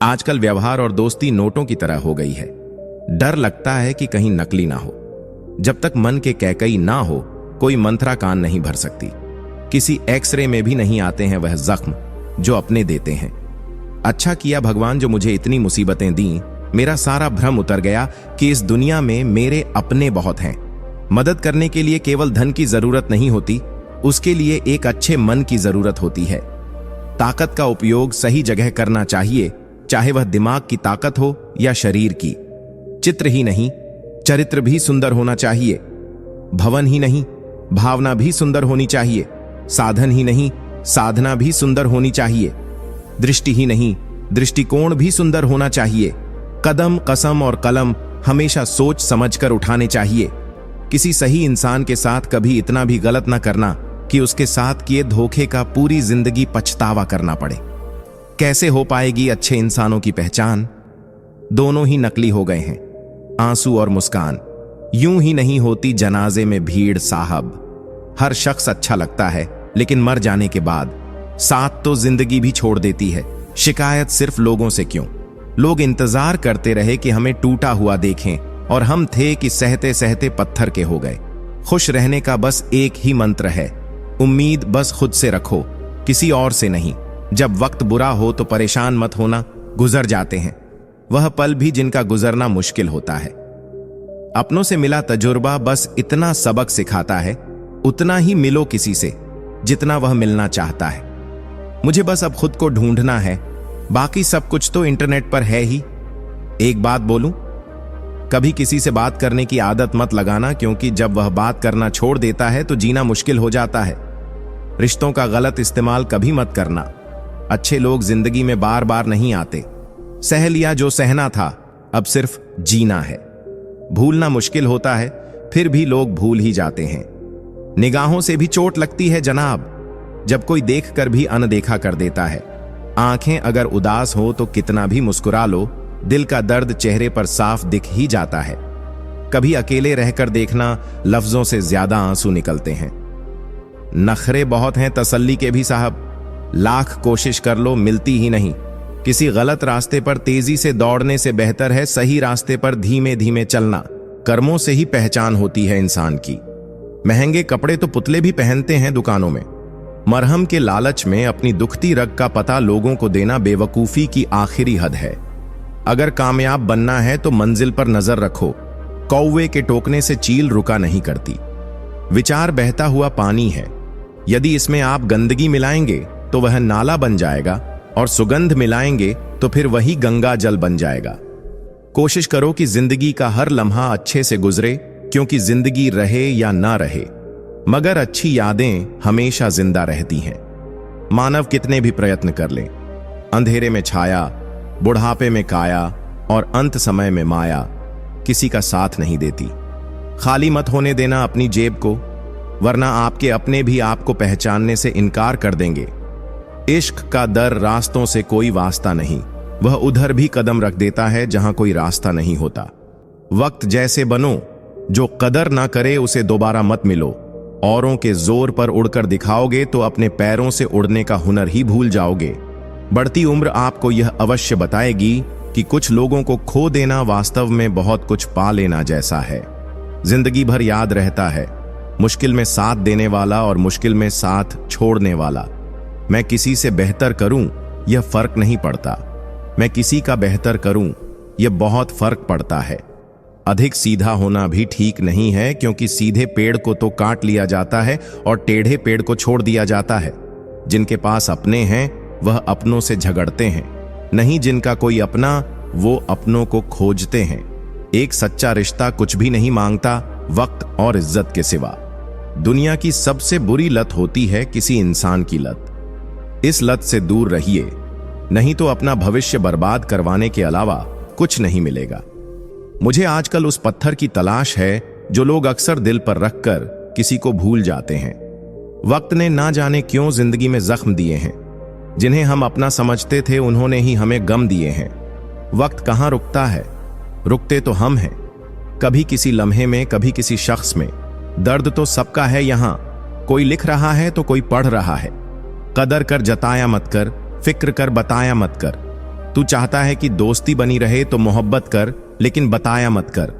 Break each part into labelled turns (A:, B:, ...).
A: आजकल व्यवहार और दोस्ती नोटों की तरह हो गई है। डर लगता है कि कहीं नकली ना हो। जब तक मन के कैकई ना हो, कोई मंत्रा कान नहीं भर सकती। किसी एक्सरे में भी नहीं आते हैं वह जख्म जो अपने देते हैं। अच्छा किया भगवान जो मुझे इतनी मुसीबतें दी। मेरा सारा भ्रम उतर गया कि इस दुनिया में मेरे अपने बहुत हैं। मदद करने के लिए केवल धन की जरूरत नहीं होती, उसके लिए एक अच्छे मन की जरूरत होती है। ताकत का उपयोग सही जगह करना चाहिए, चाहे वह दिमाग की ताकत हो या शरीर की। चित्र ही नहीं, चरित्र भी सुंदर होना चाहिए। भवन ही नहीं, भावना भी सुंदर होनी चाहिए। साधन ही नहीं, साधना भी सुंदर होनी चाहिए। दृष्टि ही नहीं, दृष्टिकोण भी सुंदर होना चाहिए। कदम, कसम और कलम हमेशा सोच समझकर उठाने चाहिए। किसी सही इंसान के साथ कभी इतना भी गलत ना करना कि उसके साथ किए धोखे का पूरी जिंदगी पछतावा करना पड़े। कैसे हो पाएगी अच्छे इंसानों की पहचान? दोनों ही नकली हो गए हैं, आंसू और मुस्कान। यूं ही नहीं होती जनाजे में भीड़ साहब। हर शख्स अच्छा लगता है, लेकिन मर जाने के बाद साथ तो जिंदगी भी छोड़ देती है। शिकायत सिर्फ लोगों से क्यों? लोग इंतजार करते रहे कि हमें टूटा हुआ देखें, और हम थे कि सहते सहते पत्थर के हो गए। खुश रहने का बस एक ही मंत्र है, उम्मीद बस खुद से रखो, किसी और से नहीं। जब वक्त बुरा हो तो परेशान मत होना, गुजर जाते हैं वह पल भी जिनका गुजरना मुश्किल होता है। अपनों से मिला तजुर्बा बस इतना सबक सिखाता है, उतना ही मिलो किसी से जितना वह मिलना चाहता है। मुझे बस अब खुद को ढूंढना है, बाकी सब कुछ तो इंटरनेट पर है ही। एक बात बोलूं, कभी किसी से बात करने की आदत मत लगाना, क्योंकि जब वह बात करना छोड़ देता है तो जीना मुश्किल हो जाता है। रिश्तों का गलत इस्तेमाल कभी मत करना। अच्छे लोग जिंदगी में बार बार नहीं आते। सह लिया जो सहना था, अब सिर्फ जीना है। भूलना मुश्किल होता है, फिर भी लोग भूल ही जाते हैं। निगाहों से भी चोट लगती है जनाब, जब कोई देखकर भी अनदेखा कर देता है। आंखें अगर उदास हो तो कितना भी मुस्कुरा लो, दिल का दर्द चेहरे पर साफ दिख ही जाता है। कभी अकेले रहकर देखना, लफ्जों से ज्यादा आंसू निकलते हैं। नखरे बहुत हैं तसल्ली के भी साहब, लाख कोशिश कर लो मिलती ही नहीं। किसी गलत रास्ते पर तेजी से दौड़ने से बेहतर है सही रास्ते पर धीमे धीमे चलना। कर्मों से ही पहचान होती है इंसान की। महंगे कपड़े तो पुतले भी पहनते हैं दुकानों में। मरहम के लालच में अपनी दुखती रग का पता लोगों को देना बेवकूफी की आखिरी हद है। अगर कामयाब बनना है तो मंजिल पर नजर रखो। कौवे के टोकने से चील रुका नहीं करती। विचार बहता हुआ पानी है, यदि इसमें आप गंदगी मिलाएंगे तो वह नाला बन जाएगा, और सुगंध मिलाएंगे तो फिर वही गंगा जल बन जाएगा। कोशिश करो कि जिंदगी का हर लम्हा अच्छे से गुजरे, क्योंकि जिंदगी रहे या ना रहे, मगर अच्छी यादें हमेशा जिंदा रहती हैं। मानव कितने भी प्रयत्न कर ले, अंधेरे में छाया, बुढ़ापे में काया और अंत समय में माया किसी का साथ नहीं देती। खाली मत होने देना अपनी जेब को, वरना आपके अपने भी आपको पहचानने से इनकार कर देंगे। इश्क का दर रास्तों से कोई वास्ता नहीं, वह उधर भी कदम रख देता है जहां कोई रास्ता नहीं होता। वक्त जैसे बनो, जो कदर ना करे उसे दोबारा मत मिलो। औरों के जोर पर उड़कर दिखाओगे तो अपने पैरों से उड़ने का हुनर ही भूल जाओगे। बढ़ती उम्र आपको यह अवश्य बताएगी कि कुछ लोगों को खो देना वास्तव में बहुत कुछ पा लेना जैसा है। जिंदगी भर याद रहता है, मुश्किल में साथ देने वाला और मुश्किल में साथ छोड़ने वाला। मैं किसी से बेहतर करूं, यह फर्क नहीं पड़ता। मैं किसी का बेहतर करूं, यह बहुत फर्क पड़ता है। अधिक सीधा होना भी ठीक नहीं है, क्योंकि सीधे पेड़ को तो काट लिया जाता है और टेढ़े पेड़ को छोड़ दिया जाता है। जिनके पास अपने हैं वह अपनों से झगड़ते हैं, नहीं जिनका कोई अपना वो अपनों को खोजते हैं। एक सच्चा रिश्ता कुछ भी नहीं मांगता वक्त और इज्जत के सिवा। दुनिया की सबसे बुरी लत होती है किसी इंसान की लत। इस लत से दूर रहिए, नहीं तो अपना भविष्य बर्बाद करवाने के अलावा कुछ नहीं मिलेगा। मुझे आजकल उस पत्थर की तलाश है जो लोग अक्सर दिल पर रखकर किसी को भूल जाते हैं। वक्त ने ना जाने क्यों जिंदगी में जख्म दिए हैं। जिन्हें हम अपना समझते थे उन्होंने ही हमें गम दिए हैं। वक्त कहाँ रुकता है, रुकते तो हम हैं। कभी किसी लम्हे में, कभी किसी शख्स में। दर्द तो सबका है यहाँ, कोई लिख रहा है तो कोई पढ़ रहा है। कदर कर जताया मत कर, फिक्र कर बताया मत कर। तू चाहता है कि दोस्ती बनी रहे तो मोहब्बत कर, लेकिन बताया मत कर।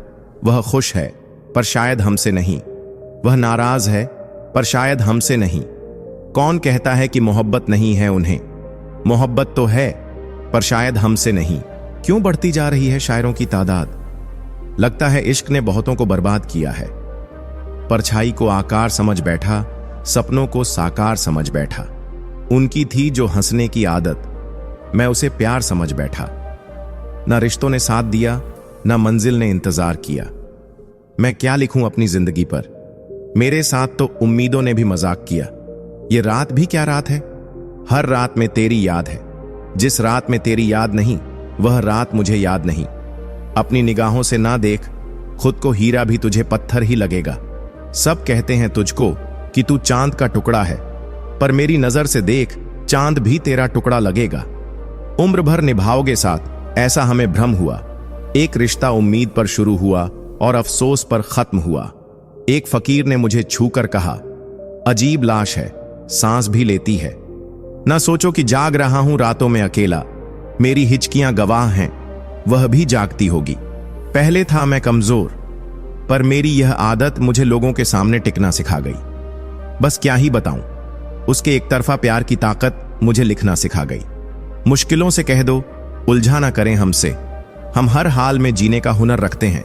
A: वह खुश है पर शायद हमसे नहीं, वह नाराज है पर शायद हमसे नहीं। कौन कहता है कि मोहब्बत नहीं है उन्हें? मोहब्बत तो है पर शायद हमसे नहीं। क्यों बढ़ती जा रही है शायरों की तादाद? लगता है इश्क ने बहुतों को बर्बाद किया है। परछाई को आकार समझ बैठा, सपनों को साकार समझ बैठा। उनकी थी जो हंसने की आदत, मैं उसे प्यार समझ बैठा। ना रिश्तों ने साथ दिया, ना मंजिल ने इंतजार किया। मैं क्या लिखूं अपनी जिंदगी पर? मेरे साथ तो उम्मीदों ने भी मजाक किया। ये रात भी क्या रात है? हर रात में तेरी याद है। जिस रात में तेरी याद नहीं, वह रात मुझे याद नहीं। अपनी निगाहों से ना देख, खुद को हीरा भी तुझे पत्थर ही लगेगा। सब कहते हैं तुझको कि तू चांद का टुकड़ा है, पर मेरी नजर से देख, चांद भी तेरा टुकड़ा लगेगा। उम्र भर निभाओगे साथ, ऐसा हमें भ्रम हुआ। एक रिश्ता उम्मीद पर शुरू हुआ और अफसोस पर खत्म हुआ। एक फकीर ने मुझे छूकर कहा, अजीब लाश है, सांस भी लेती है। ना सोचो कि जाग रहा हूं रातों में अकेला, मेरी हिचकियां गवाह हैं, वह भी जागती होगी। पहले था मैं कमजोर, पर मेरी यह आदत मुझे लोगों के सामने टिकना सिखा गई। बस क्या ही बताऊं, उसके एक तरफा प्यार की ताकत मुझे लिखना सिखा गई। मुश्किलों से कह दो, उलझा ना करें हमसे, हम हर हाल में जीने का हुनर रखते हैं।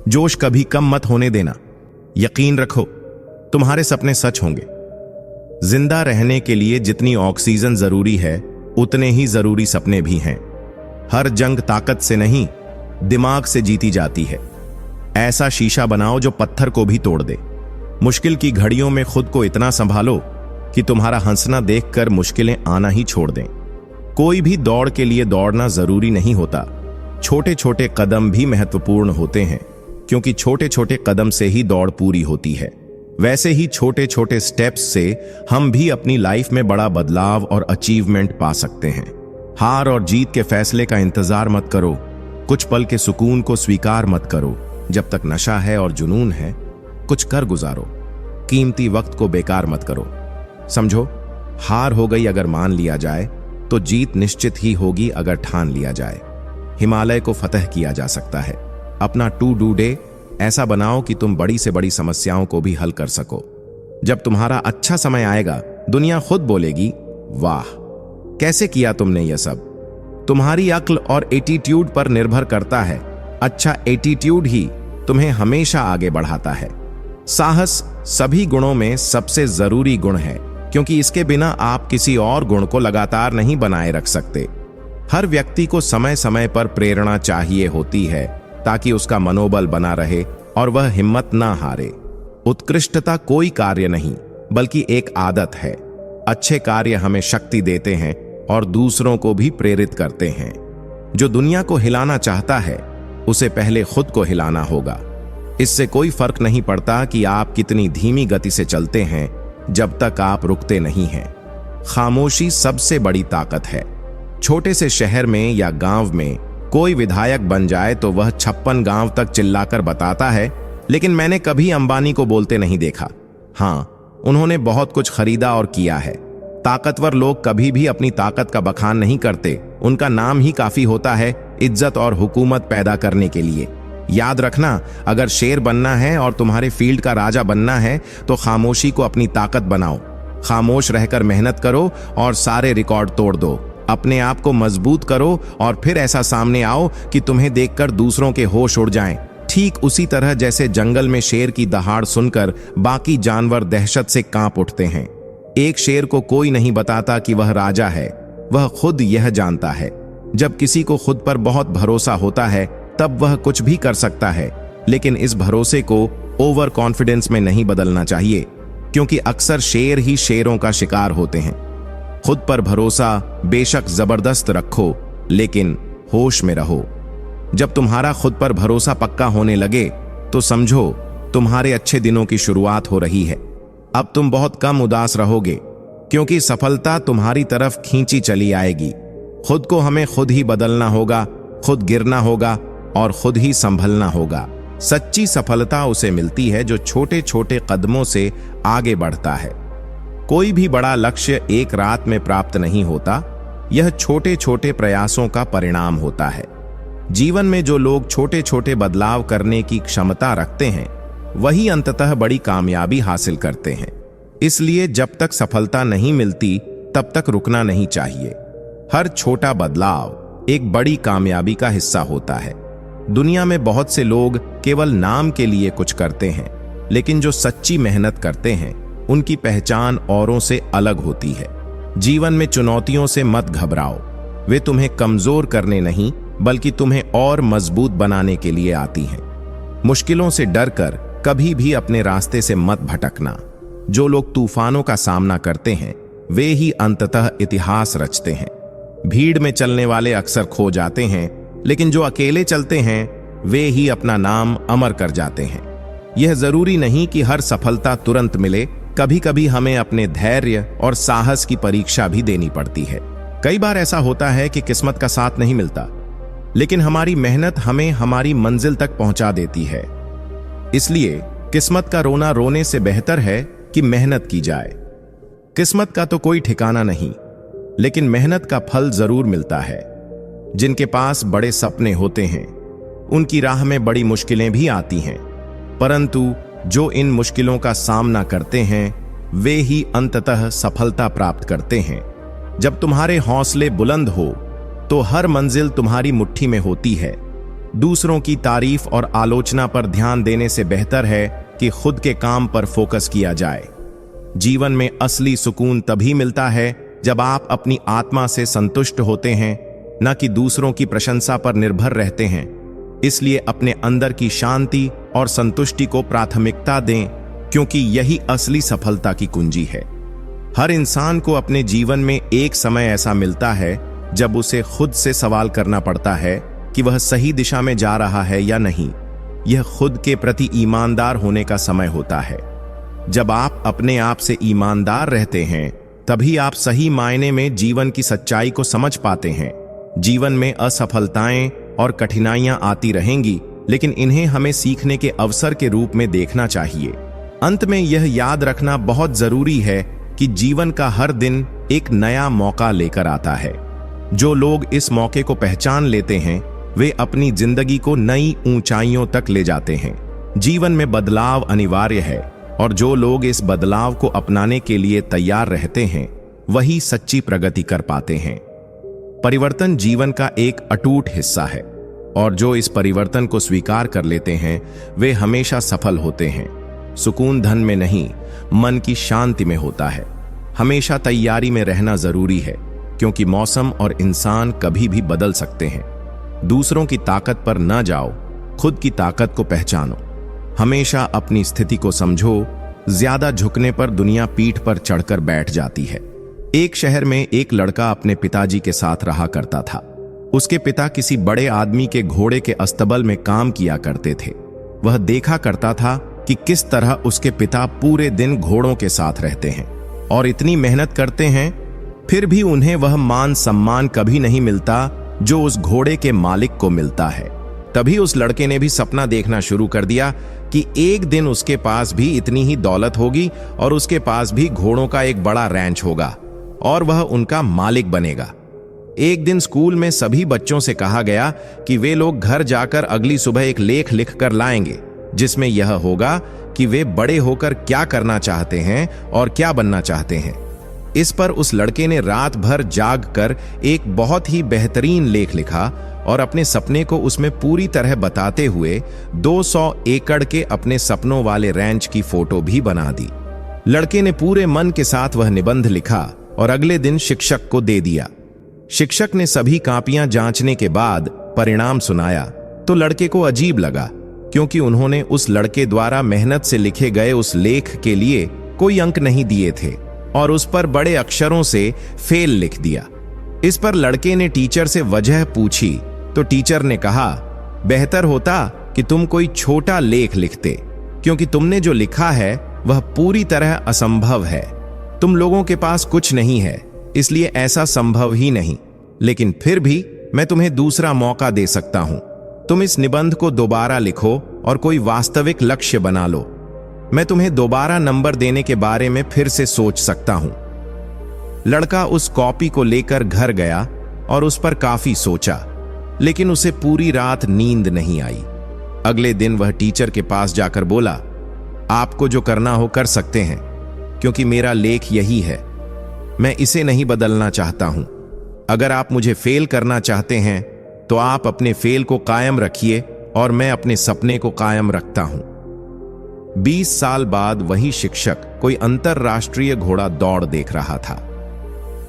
A: जोश कभी कम मत होने देना, यकीन रखो तुम्हारे सपने सच होंगे। जिंदा रहने के लिए जितनी ऑक्सीजन जरूरी है, उतने ही जरूरी सपने भी हैं। हर जंग ताकत से नहीं, दिमाग से जीती जाती है। ऐसा शीशा बनाओ जो पत्थर को भी तोड़ दे। मुश्किल की घड़ियों में खुद को इतना संभालो कि तुम्हारा हंसना देखकर मुश्किलें आना ही छोड़ दें। कोई भी दौड़ के लिए दौड़ना जरूरी नहीं होता। छोटे छोटे कदम भी महत्वपूर्ण होते हैं, क्योंकि छोटे छोटे कदम से ही दौड़ पूरी होती है। वैसे ही छोटे छोटे स्टेप्स से हम भी अपनी लाइफ में बड़ा बदलाव और अचीवमेंट पा सकते हैं। हार और जीत के फैसले का इंतजार मत करो, कुछ पल के सुकून को स्वीकार मत करो। जब तक नशा है और जुनून है, कुछ कर गुजारो। कीमती वक्त को बेकार मत करो। समझो, हार हो गई अगर मान लिया जाए, तो जीत निश्चित ही होगी अगर ठान लिया जाए। हिमालय को फतह किया जा सकता है। अपना टू डू डे ऐसा बनाओ कि तुम बड़ी से बड़ी समस्याओं को भी हल कर सको। जब तुम्हारा अच्छा समय आएगा, दुनिया खुद बोलेगी, वाह कैसे किया तुमने यह सब। तुम्हारी अक्ल और एटीट्यूड पर निर्भर करता है। अच्छा एटीट्यूड ही तुम्हें हमेशा आगे बढ़ाता है। साहस सभी गुणों में सबसे जरूरी गुण है, क्योंकि इसके बिना आप किसी और गुण को लगातार नहीं बनाए रख सकते। हर व्यक्ति को समय समय पर प्रेरणा चाहिए होती है, ताकि उसका मनोबल बना रहे और वह हिम्मत ना हारे। उत्कृष्टता कोई कार्य नहीं, बल्कि एक आदत है। अच्छे कार्य हमें शक्ति देते हैं और दूसरों को भी प्रेरित करते हैं। जो दुनिया को हिलाना चाहता है, उसे पहले खुद को हिलाना होगा। इससे कोई फर्क नहीं पड़ता कि आप कितनी धीमी गति से चलते हैं, जब तक आप रुकते नहीं हैं। खामोशी सबसे बड़ी ताकत है। छोटे से शहर में या गांव में कोई विधायक बन जाए तो वह 56 गांव तक चिल्लाकर बताता है, लेकिन मैंने कभी अंबानी को बोलते नहीं देखा। हाँ, उन्होंने बहुत कुछ खरीदा और किया है। ताकतवर लोग कभी भी अपनी ताकत का बखान नहीं करते, उनका नाम ही काफी होता है इज्जत और हुकूमत पैदा करने के लिए। याद रखना, अगर शेर बनना है और तुम्हारे फील्ड का राजा बनना है, तो खामोशी को अपनी ताकत बनाओ। खामोश रहकर मेहनत करो और सारे रिकॉर्ड तोड़ दो। अपने आप को मजबूत करो और फिर ऐसा सामने आओ कि तुम्हें देखकर दूसरों के होश उड़ जाएं। ठीक उसी तरह जैसे जंगल में शेर की दहाड़ सुनकर बाकी जानवर दहशत से कांप उठते हैं। एक शेर को कोई नहीं बताता कि वह राजा है, वह खुद यह जानता है। जब किसी को खुद पर बहुत भरोसा होता है, तब वह कुछ भी कर सकता है, लेकिन इस भरोसे को ओवर कॉन्फिडेंस में नहीं बदलना चाहिए, क्योंकि अक्सर शेर ही शेरों का शिकार होते हैं। खुद पर भरोसा बेशक जबरदस्त रखो, लेकिन होश में रहो। जब तुम्हारा खुद पर भरोसा पक्का होने लगे, तो समझो तुम्हारे अच्छे दिनों की शुरुआत हो रही है। अब तुम बहुत कम उदास रहोगे, क्योंकि सफलता तुम्हारी तरफ खींची चली आएगी। खुद को हमें खुद ही बदलना होगा, खुद गिरना होगा और खुद ही संभलना होगा। सच्ची सफलता उसे मिलती है जो छोटे छोटे कदमों से आगे बढ़ता है। कोई भी बड़ा लक्ष्य एक रात में प्राप्त नहीं होता, यह छोटे छोटे प्रयासों का परिणाम होता है। जीवन में जो लोग छोटे छोटे बदलाव करने की क्षमता रखते हैं वही अंततः बड़ी कामयाबी हासिल करते हैं। इसलिए जब तक सफलता नहीं मिलती तब तक रुकना नहीं चाहिए। हर छोटा बदलाव एक बड़ी कामयाबी का हिस्सा होता है। दुनिया में बहुत से लोग केवल नाम के लिए कुछ करते हैं, लेकिन जो सच्ची मेहनत करते हैं उनकी पहचान औरों से अलग होती है। जीवन में चुनौतियों से मत घबराओ, वे तुम्हें कमजोर करने नहीं बल्कि तुम्हें और मजबूत बनाने के लिए आती हैं। मुश्किलों से डरकर कभी भी अपने रास्ते से मत भटकना। जो लोग तूफानों का सामना करते हैं वे ही अंततः इतिहास रचते हैं। भीड़ में चलने वाले अक्सर खो जाते हैं, लेकिन जो अकेले चलते हैं वे ही अपना नाम अमर कर जाते हैं। यह जरूरी नहीं कि हर सफलता तुरंत मिले, कभी कभी हमें अपने धैर्य और साहस की परीक्षा भी देनी पड़ती है। कई बार ऐसा होता है कि किस्मत का साथ नहीं मिलता, लेकिन हमारी मेहनत हमें हमारी मंजिल तक पहुंचा देती है। इसलिए किस्मत का रोना रोने से बेहतर है कि मेहनत की जाए। किस्मत का तो कोई ठिकाना नहीं, लेकिन मेहनत का फल जरूर मिलता है। जिनके पास बड़े सपने होते हैं उनकी राह में बड़ी मुश्किलें भी आती हैं, परंतु जो इन मुश्किलों का सामना करते हैं वे ही अंततः सफलता प्राप्त करते हैं। जब तुम्हारे हौसले बुलंद हो तो हर मंजिल तुम्हारी मुट्ठी में होती है। दूसरों की तारीफ और आलोचना पर ध्यान देने से बेहतर है कि खुद के काम पर फोकस किया जाए। जीवन में असली सुकून तभी मिलता है जब आप अपनी आत्मा से संतुष्ट होते हैं, न कि दूसरों की प्रशंसा पर निर्भर रहते हैं। इसलिए अपने अंदर की शांति और संतुष्टि को प्राथमिकता दें, क्योंकि यही असली सफलता की कुंजी है। हर इंसान को अपने जीवन में एक समय ऐसा मिलता है जब उसे खुद से सवाल करना पड़ता है कि वह सही दिशा में जा रहा है या नहीं। यह खुद के प्रति ईमानदार होने का समय होता है। जब आप अपने आप से ईमानदार रहते हैं तभी आप सही मायने में जीवन की सच्चाई को समझ पाते हैं। जीवन में असफलताएं और कठिनाइयां आती रहेंगी, लेकिन इन्हें हमें सीखने के अवसर के रूप में देखना चाहिए। अंत में यह याद रखना बहुत जरूरी है कि जीवन का हर दिन एक नया मौका लेकर आता है। जो लोग इस मौके को पहचान लेते हैं वे अपनी जिंदगी को नई ऊंचाइयों तक ले जाते हैं। जीवन में बदलाव अनिवार्य है, और जो लोग इस बदलाव को अपनाने के लिए तैयार रहते हैं वही सच्ची प्रगति कर पाते हैं। परिवर्तन जीवन का एक अटूट हिस्सा है, और जो इस परिवर्तन को स्वीकार कर लेते हैं वे हमेशा सफल होते हैं। सुकून धन में नहीं, मन की शांति में होता है। हमेशा तैयारी में रहना जरूरी है, क्योंकि मौसम और इंसान कभी भी बदल सकते हैं। दूसरों की ताकत पर न जाओ, खुद की ताकत को पहचानो। हमेशा अपनी स्थिति को समझो। ज्यादा झुकने पर दुनिया पीठ पर चढ़कर बैठ जाती है। एक शहर में एक लड़का अपने पिताजी के साथ रहा करता था। उसके पिता किसी बड़े आदमी के घोड़े के अस्तबल में काम किया करते थे। वह देखा करता था कि किस तरह उसके पिता पूरे दिन घोड़ों के साथ रहते हैं और इतनी मेहनत करते हैं, फिर भी उन्हें वह मान सम्मान कभी नहीं मिलता जो उस घोड़े के मालिक को मिलता है। तभी उस लड़के ने भी सपना देखना शुरू कर दिया कि एक दिन उसके पास भी इतनी ही दौलत होगी और उसके पास भी घोड़ों का एक बड़ा रैंच होगा और वह उनका मालिक बनेगा। एक दिन स्कूल में सभी बच्चों से कहा गया कि वे लोग घर जाकर अगली सुबह एक लेख लिख कर लाएंगे, जिसमें यह होगा कि वे बड़े होकर क्या करना चाहते हैं और क्या बनना चाहते हैं। इस पर उस लड़के ने रात भर जाग कर एक बहुत ही बेहतरीन लेख लिखा और अपने सपने को उसमें पूरी तरह बताते हुए 200 एकड़ के अपने सपनों वाले रैंच की फोटो भी बना दी। लड़के ने पूरे मन के साथ वह निबंध लिखा और अगले दिन शिक्षक को दे दिया। शिक्षक ने सभी कापियां जांचने के बाद परिणाम सुनाया तो लड़के को अजीब लगा, क्योंकि उन्होंने उस लड़के द्वारा मेहनत से लिखे गए उस लेख के लिए कोई अंक नहीं दिए थे और उस पर बड़े अक्षरों से फेल लिख दिया। इस पर लड़के ने टीचर से वजह पूछी तो टीचर ने कहा, बेहतर होता कि तुम कोई छोटा लेख लिखते, क्योंकि तुमने जो लिखा है वह पूरी तरह असंभव है। तुम लोगों के पास कुछ नहीं है, इसलिए ऐसा संभव ही नहीं, लेकिन फिर भी मैं तुम्हें दूसरा मौका दे सकता हूं। तुम इस निबंध को दोबारा लिखो और कोई वास्तविक लक्ष्य बना लो। मैं तुम्हें दोबारा नंबर देने के बारे में फिर से सोच सकता हूं। लड़का उस कॉपी को लेकर घर गया और उस पर काफी सोचा, लेकिन उसे पूरी रात नींद नहीं आई। अगले दिन वह टीचर के पास जाकर बोला, आपको जो करना हो कर सकते हैं, क्योंकि मेरा लेख यही है। मैं इसे नहीं बदलना चाहता हूं। अगर आप मुझे फेल करना चाहते हैं तो आप अपने फेल को कायम रखिए और मैं अपने सपने को कायम रखता हूं। 20 साल बाद वही शिक्षक कोई अंतरराष्ट्रीय घोड़ा दौड़ देख रहा था।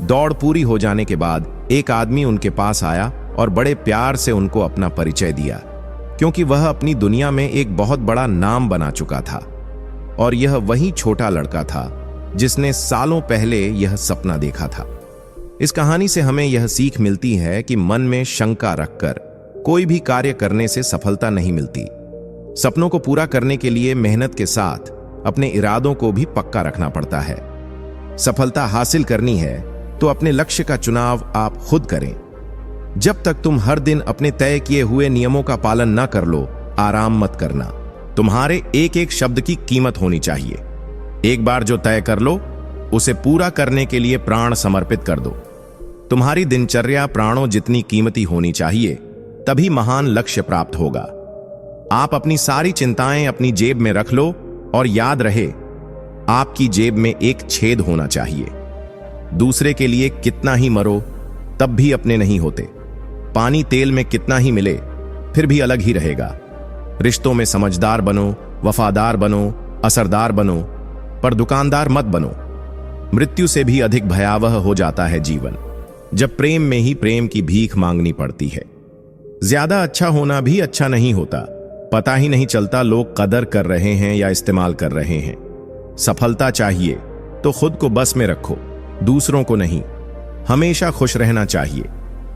A: दौड़ पूरी हो जाने के बाद एक आदमी उनके पास आया और बड़े प्यार से उनको अपना परिचय दिया, क्योंकि वह अपनी दुनिया में एक बहुत बड़ा नाम बना चुका था और यह वही छोटा लड़का था जिसने सालों पहले यह सपना देखा था। इस कहानी से हमें यह सीख मिलती है कि मन में शंका रखकर कोई भी कार्य करने से सफलता नहीं मिलती। सपनों को पूरा करने के लिए मेहनत के साथ अपने इरादों को भी पक्का रखना पड़ता है। सफलता हासिल करनी है तो अपने लक्ष्य का चुनाव आप खुद करें। जब तक तुम हर दिन अपने तय किए हुए नियमों का पालन न कर लो, आराम मत करना। तुम्हारे एक एक शब्द की कीमत होनी चाहिए। एक बार जो तय कर लो, उसे पूरा करने के लिए प्राण समर्पित कर दो। तुम्हारी दिनचर्या प्राणों जितनी कीमती होनी चाहिए, तभी महान लक्ष्य प्राप्त होगा। आप अपनी सारी चिंताएं अपनी जेब में रख लो और याद रहे, आपकी जेब में एक छेद होना चाहिए। दूसरे के लिए कितना ही मरो, तब भी अपने नहीं होते। पानी तेल में कितना ही मिले, फिर भी अलग ही रहेगा। रिश्तों में समझदार बनो, वफादार बनो, असरदार बनो, पर दुकानदार मत बनो। मृत्यु से भी अधिक भयावह हो जाता है जीवन, जब प्रेम में ही प्रेम की भीख मांगनी पड़ती है। ज्यादा अच्छा होना भी अच्छा नहीं होता। पता ही नहीं चलता लोग कदर कर रहे हैं या इस्तेमाल कर रहे हैं। सफलता चाहिए तो खुद को बस में रखो, दूसरों को नहीं। हमेशा खुश रहना चाहिए,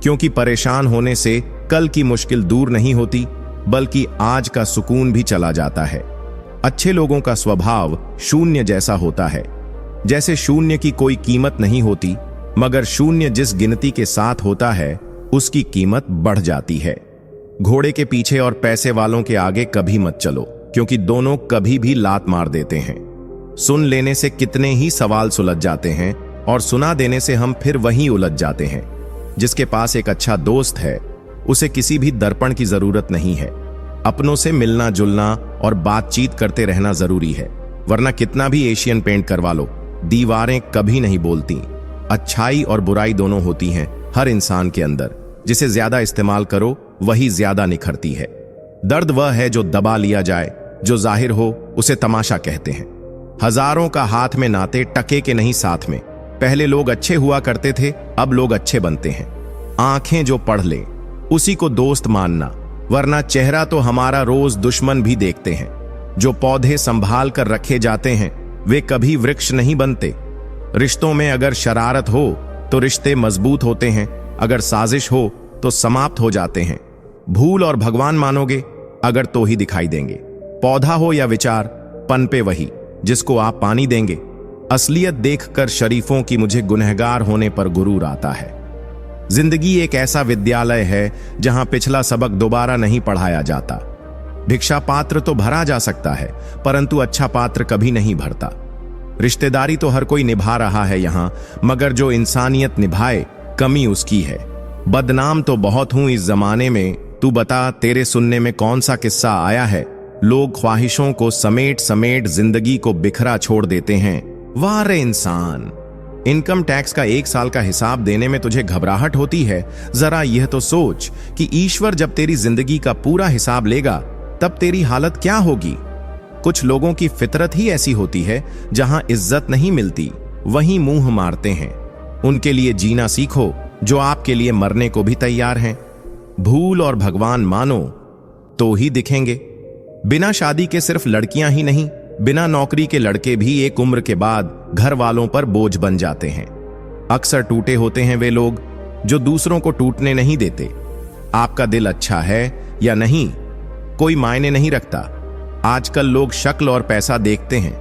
A: क्योंकि परेशान होने से कल की मुश्किल दूर नहीं होती, बल्कि आज का सुकून भी चला जाता है। अच्छे लोगों का स्वभाव शून्य जैसा होता है। जैसे शून्य की कोई कीमत नहीं होती, मगर शून्य जिस गिनती के साथ होता है उसकी कीमत बढ़ जाती है। घोड़े के पीछे और पैसे वालों के आगे कभी मत चलो, क्योंकि दोनों कभी भी लात मार देते हैं। सुन लेने से कितने ही सवाल सुलझ जाते हैं और सुना देने से हम फिर वहीं उलझ जाते हैं। जिसके पास एक अच्छा दोस्त है, उसे किसी भी दर्पण की जरूरत नहीं है। अपनों से मिलना जुलना और बातचीत करते रहना जरूरी है, वरना कितना भी एशियन पेंट करवा लो, दीवारें कभी नहीं बोलती। अच्छाई और बुराई दोनों होती हैं हर इंसान के अंदर। जिसे ज्यादा इस्तेमाल करो वही ज्यादा निखरती है। दर्द वह है जो दबा लिया जाए, जो जाहिर हो उसे तमाशा कहते हैं। हजारों का हाथ में नाते, टके के नहीं साथ में। पहले लोग अच्छे हुआ करते थे, अब लोग अच्छे बनते हैं। आंखें जो पढ़ ले उसी को दोस्त मानना, वरना चेहरा तो हमारा रोज दुश्मन भी देखते हैं। जो पौधे संभाल कर रखे जाते हैं वे कभी वृक्ष नहीं बनते। रिश्तों में अगर शरारत हो तो रिश्ते मजबूत होते हैं, अगर साजिश हो तो समाप्त हो जाते हैं। भूल और भगवान मानोगे अगर तो ही दिखाई देंगे। पौधा हो या विचार, पनपे वही जिसको आप पानी देंगे। असलियत देखकर शरीफों की मुझे गुनहगार होने पर गुरूर आता है। जिंदगी एक ऐसा विद्यालय है जहां पिछला सबक दोबारा नहीं पढ़ाया जाता। भिक्षा पात्र तो भरा जा सकता है, परंतु अच्छा पात्र कभी नहीं भरता। रिश्तेदारी तो हर कोई निभा रहा है यहां, मगर जो इंसानियत निभाए कमी उसकी है। बदनाम तो बहुत हूं इस जमाने में, तू बता तेरे सुनने में कौन सा किस्सा आया है। लोग ख्वाहिशों को समेट समेट जिंदगी को बिखरा छोड़ देते हैं। वाह रे इंसान, इनकम टैक्स का 1 साल का हिसाब देने में तुझे घबराहट होती है। जरा यह तो सोच कि ईश्वर जब तेरी जिंदगी का पूरा हिसाब लेगा तब तेरी हालत क्या होगी। कुछ लोगों की फितरत ही ऐसी होती है, जहां इज्जत नहीं मिलती वहीं मुंह मारते हैं। उनके लिए जीना सीखो जो आपके लिए मरने को भी तैयार हैं। भूल और भगवान मानो तो ही दिखेंगे। बिना शादी के सिर्फ लड़कियां ही नहीं, बिना नौकरी के लड़के भी एक उम्र के बाद घर वालों पर बोझ बन जाते हैं। अक्सर टूटे होते हैं वे लोग जो दूसरों को टूटने नहीं देते। आपका दिल अच्छा है या नहीं कोई मायने नहीं रखता। आजकल लोग शक्ल और पैसा देखते हैं।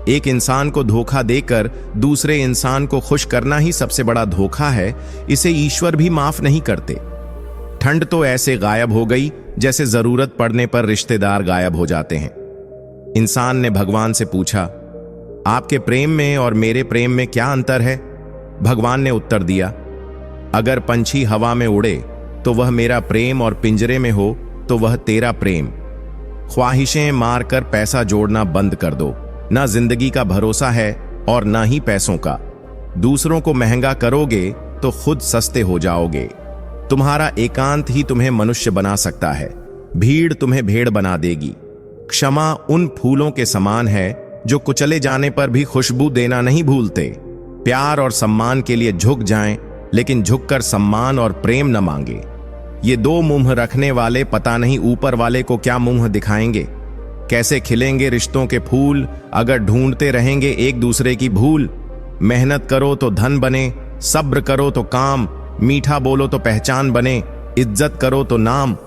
A: एक इंसान को धोखा देकर दूसरे इंसान को खुश करना ही सबसे बड़ा धोखा है। इसे ईश्वर भी माफ नहीं करते। ठंड तो ऐसे गायब हो गई जैसे जरूरत पड़ने पर रिश्तेदार गायब हो जाते हैं। इंसान ने भगवान से पूछा, आपके प्रेम में और मेरे प्रेम में क्या अंतर है? भगवान ने उत्तर दिया, अगर पंछी हवा में उड़े तो वह मेरा प्रेम और पिंजरे में हो तो वह तेरा प्रेम। ख्वाहिशें मारकर पैसा जोड़ना बंद कर दो। ना जिंदगी का भरोसा है और ना ही पैसों का। दूसरों को महंगा करोगे तो खुद सस्ते हो जाओगे। तुम्हारा एकांत ही तुम्हें मनुष्य बना सकता है। भीड़ तुम्हें भेड़ बना देगी। क्षमा उन फूलों के समान है जो कुचले जाने पर भी खुशबू देना नहीं भूलते। प्यार और सम्मान के लिए झुक जाएं, लेकिन झुककर सम्मान और प्रेम न मांगे। ये दो मुंह रखने वाले पता नहीं ऊपर वाले को क्या मुंह दिखाएंगे। कैसे खिलेंगे रिश्तों के फूल अगर ढूंढते रहेंगे एक दूसरे की भूल। मेहनत करो तो धन बने, सब्र करो तो काम, मीठा बोलो तो पहचान बने, इज्जत करो तो नाम।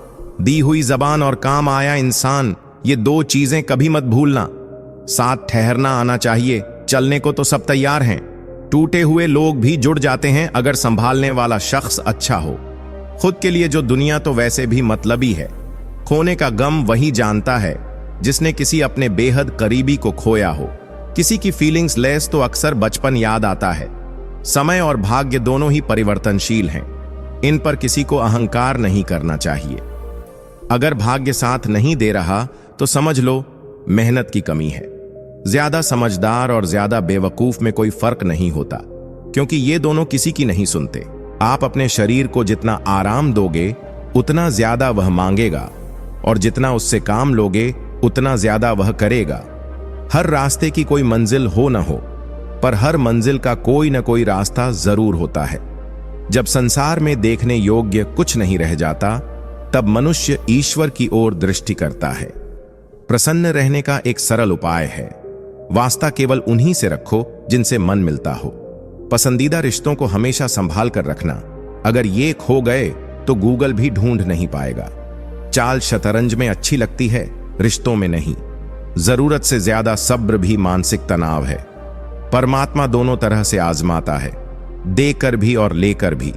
A: दी हुई जबान और काम आया इंसान, ये दो चीजें कभी मत भूलना। साथ ठहरना आना चाहिए, चलने को तो सब तैयार हैं। टूटे हुए लोग भी जुड़ जाते हैं अगर संभालने वाला शख्स अच्छा हो। खुद के लिए जो दुनिया तो वैसे भी मतलबी है। खोने का गम वही जानता है जिसने किसी अपने बेहद करीबी को खोया हो। किसी की फीलिंग्स लेस तो अक्सर बचपन याद आता है। समय और भाग्य दोनों ही परिवर्तनशील हैं। इन पर किसी को अहंकार नहीं करना चाहिए। अगर भाग्य साथ नहीं दे रहा तो समझ लो मेहनत की कमी है। ज्यादा समझदार और ज्यादा बेवकूफ में कोई फर्क नहीं होता, क्योंकि ये दोनों किसी की नहीं सुनते। आप अपने शरीर को जितना आराम दोगे उतना ज्यादा वह मांगेगा, और जितना उससे काम लोगे उतना ज्यादा वह करेगा। हर रास्ते की कोई मंजिल हो न हो, पर हर मंजिल का कोई न कोई रास्ता जरूर होता है। जब संसार में देखने योग्य कुछ नहीं रह जाता, तब मनुष्य ईश्वर की ओर दृष्टि करता है। प्रसन्न रहने का एक सरल उपाय है, वास्ता केवल उन्हीं से रखो जिनसे मन मिलता हो। पसंदीदा रिश्तों को हमेशा संभाल कर रखना। अगर ये खो गए तो गूगल भी ढूंढ नहीं पाएगा। चाल शतरंज में अच्छी लगती है, रिश्तों में नहीं। जरूरत से ज्यादा सब्र भी मानसिक तनाव है। परमात्मा दोनों तरह से आजमाता है, देकर भी और लेकर भी।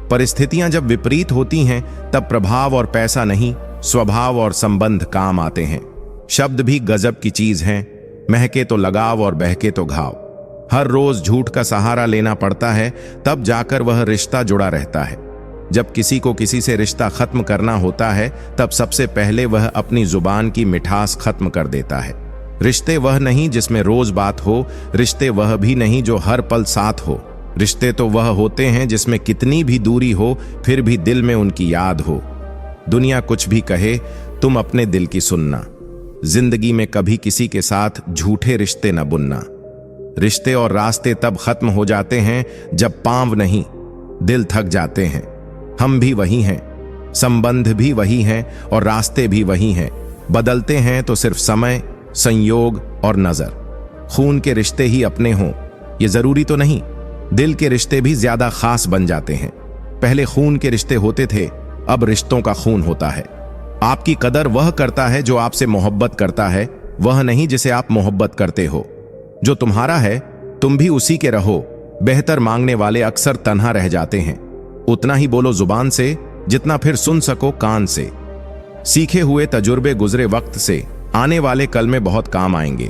A: परिस्थितियां जब विपरीत होती हैं तब प्रभाव और पैसा नहीं, स्वभाव और संबंध काम आते हैं। शब्द भी गजब की चीज हैं, महके तो लगाव और बहके तो घाव। हर रोज झूठ का सहारा लेना पड़ता है, तब जाकर वह रिश्ता जुड़ा रहता है। जब किसी को किसी से रिश्ता खत्म करना होता है, तब सबसे पहले वह अपनी जुबान की मिठास खत्म कर देता है। रिश्ते वह नहीं जिसमें रोज बात हो, रिश्ते वह भी नहीं जो हर पल साथ हो। रिश्ते तो वह होते हैं जिसमें कितनी भी दूरी हो फिर भी दिल में उनकी याद हो। दुनिया कुछ भी कहे, तुम अपने दिल की सुनना। जिंदगी में कभी किसी के साथ झूठे रिश्ते न बुनना। रिश्ते और रास्ते तब खत्म हो जाते हैं जब पांव नहीं, दिल थक जाते हैं। हम भी वही हैं, संबंध भी वही हैं और रास्ते भी वही हैं। बदलते हैं तो सिर्फ समय, संयोग और नजर। खून के रिश्ते ही अपने हों ये जरूरी तो नहीं। दिल के रिश्ते भी ज्यादा खास बन जाते हैं। पहले खून के रिश्ते होते थे, अब रिश्तों का खून होता है। आपकी कदर वह करता है जो आपसे मोहब्बत करता है, वह नहीं जिसे आप मोहब्बत करते हो। जो तुम्हारा है तुम भी उसी के रहो। बेहतर मांगने वाले अक्सर तन्हा रह जाते हैं। उतना ही बोलो जुबान से जितना फिर सुन सको कान से। सीखे हुए तजुर्बे गुजरे वक्त से आने वाले कल में बहुत काम आएंगे।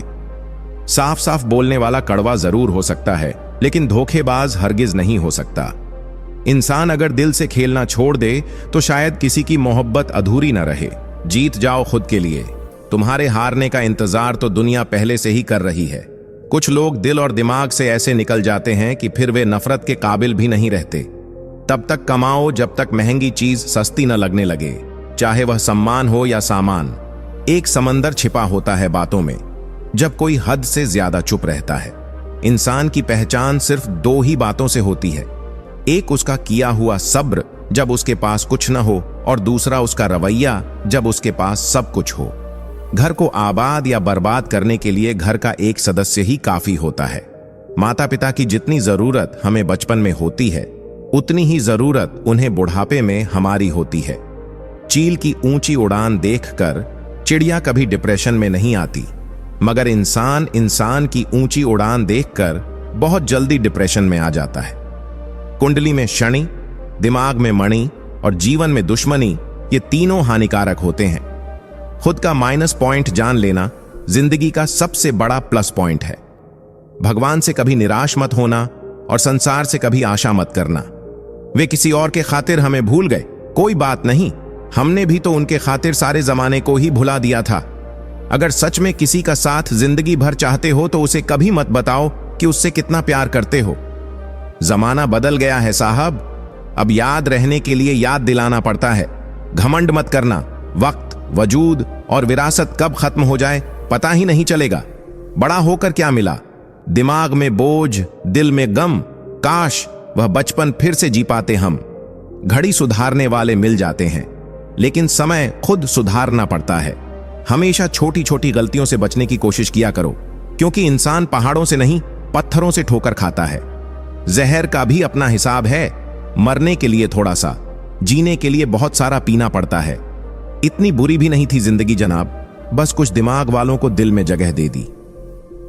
A: साफ साफ बोलने वाला कड़वा जरूर हो सकता है, लेकिन धोखेबाज हरगिज नहीं हो सकता। इंसान अगर दिल से खेलना छोड़ दे तो शायद किसी की मोहब्बत अधूरी न रहे। जीत जाओ खुद के लिए। तुम्हारे हारने का इंतजार तो दुनिया पहले से ही कर रही है। कुछ लोग दिल और दिमाग से ऐसे निकल जाते हैं कि फिर वे नफरत के काबिल भी नहीं रहते। तब तक कमाओ जब तक महंगी चीज सस्ती न लगने लगे, चाहे वह सम्मान हो या सामान। एक समंदर छिपा होता है बातों में, जब कोई हद से ज्यादा चुप रहता है। इंसान की पहचान सिर्फ दो ही बातों से होती है, एक उसका किया हुआ सब्र जब उसके पास कुछ न हो, और दूसरा उसका रवैया जब उसके पास सब कुछ हो। घर को आबाद या बर्बाद करने के लिए घर का एक सदस्य ही काफी होता है। माता पिता की जितनी जरूरत हमें बचपन में होती है, उतनी ही जरूरत उन्हें बुढ़ापे में हमारी होती है। चील की ऊंची उड़ान देखकर चिड़िया कभी डिप्रेशन में नहीं आती, मगर इंसान की ऊंची उड़ान देखकर बहुत जल्दी डिप्रेशन में आ जाता है। कुंडली में शनि, दिमाग में मणि और जीवन में दुश्मनी, ये तीनों हानिकारक होते हैं। खुद का माइनस पॉइंट जान लेना जिंदगी का सबसे बड़ा प्लस पॉइंट है। भगवान से कभी निराश मत होना, और संसार से कभी आशा मत करना। वे किसी और के खातिर हमें भूल गए, कोई बात नहीं, हमने भी तो उनके खातिर सारे जमाने को ही भुला दिया था। अगर सच में किसी का साथ जिंदगी भर चाहते हो तो उसे कभी मत बताओ कि उससे कितना प्यार करते हो। जमाना बदल गया है साहब, अब याद रहने के लिए याद दिलाना पड़ता है। घमंड मत करना, वक्त, वजूद और विरासत कब खत्म हो जाए पता ही नहीं चलेगा। बड़ा होकर क्या मिला? दिमाग में बोझ, दिल में गम। काश वह बचपन फिर से जी पाते हम। घड़ी सुधारने वाले मिल जाते हैं, लेकिन समय खुद सुधारना पड़ता है। हमेशा छोटी छोटी गलतियों से बचने की कोशिश किया करो, क्योंकि इंसान पहाड़ों से नहीं पत्थरों से ठोकर खाता है। जहर का भी अपना हिसाब है। मरने के लिए थोड़ा सा, जीने के लिए बहुत सारा पीना पड़ता है। इतनी बुरी भी नहीं थी जिंदगी जनाब, बस कुछ दिमाग वालों को दिल में जगह दे दी।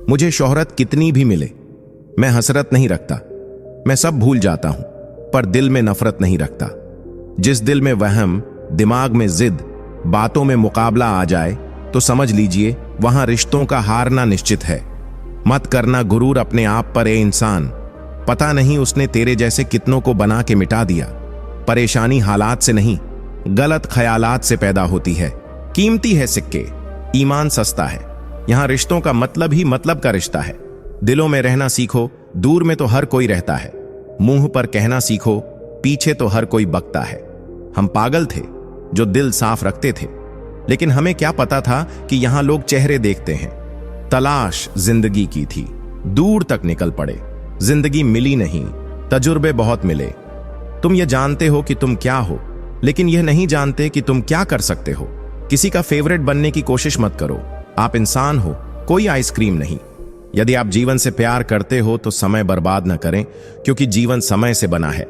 A: मुझे शोहरत कितनी भी मिले, मैं हसरत नहीं रखता। मैं सब भूल जाता हूं, पर दिल में नफरत नहीं रखता। जिस दिल में वहम, दिमाग में जिद, बातों में मुकाबला आ जाए तो समझ लीजिए वहां रिश्तों का हारना निश्चित है। मत करना गुरूर अपने आप पर, ए इंसान। पता नहीं उसने तेरे जैसे कितनों को बना के मिटा दिया। परेशानी हालात से नहीं, गलत ख्यालात से पैदा होती है। कीमती है सिक्के, ईमान सस्ता है। यहां रिश्तों का मतलब ही मतलब का रिश्ता है। दिलों में रहना सीखो, दूर में तो हर कोई रहता है। मुंह पर कहना सीखो, पीछे तो हर कोई बकता है। हम पागल थे जो दिल साफ रखते थे, लेकिन हमें क्या पता था कि यहां लोग चेहरे देखते हैं। तलाश जिंदगी की थी, दूर तक निकल पड़े। जिंदगी मिली नहीं, तजुर्बे बहुत मिले। तुम ये जानते हो कि तुम क्या हो, लेकिन यह नहीं जानते कि तुम क्या कर सकते हो। किसी का फेवरेट बनने की कोशिश मत करो। आप इंसान हो, कोई आइसक्रीम नहीं। यदि आप जीवन से प्यार करते हो तो समय बर्बाद न करें, क्योंकि जीवन समय से बना है।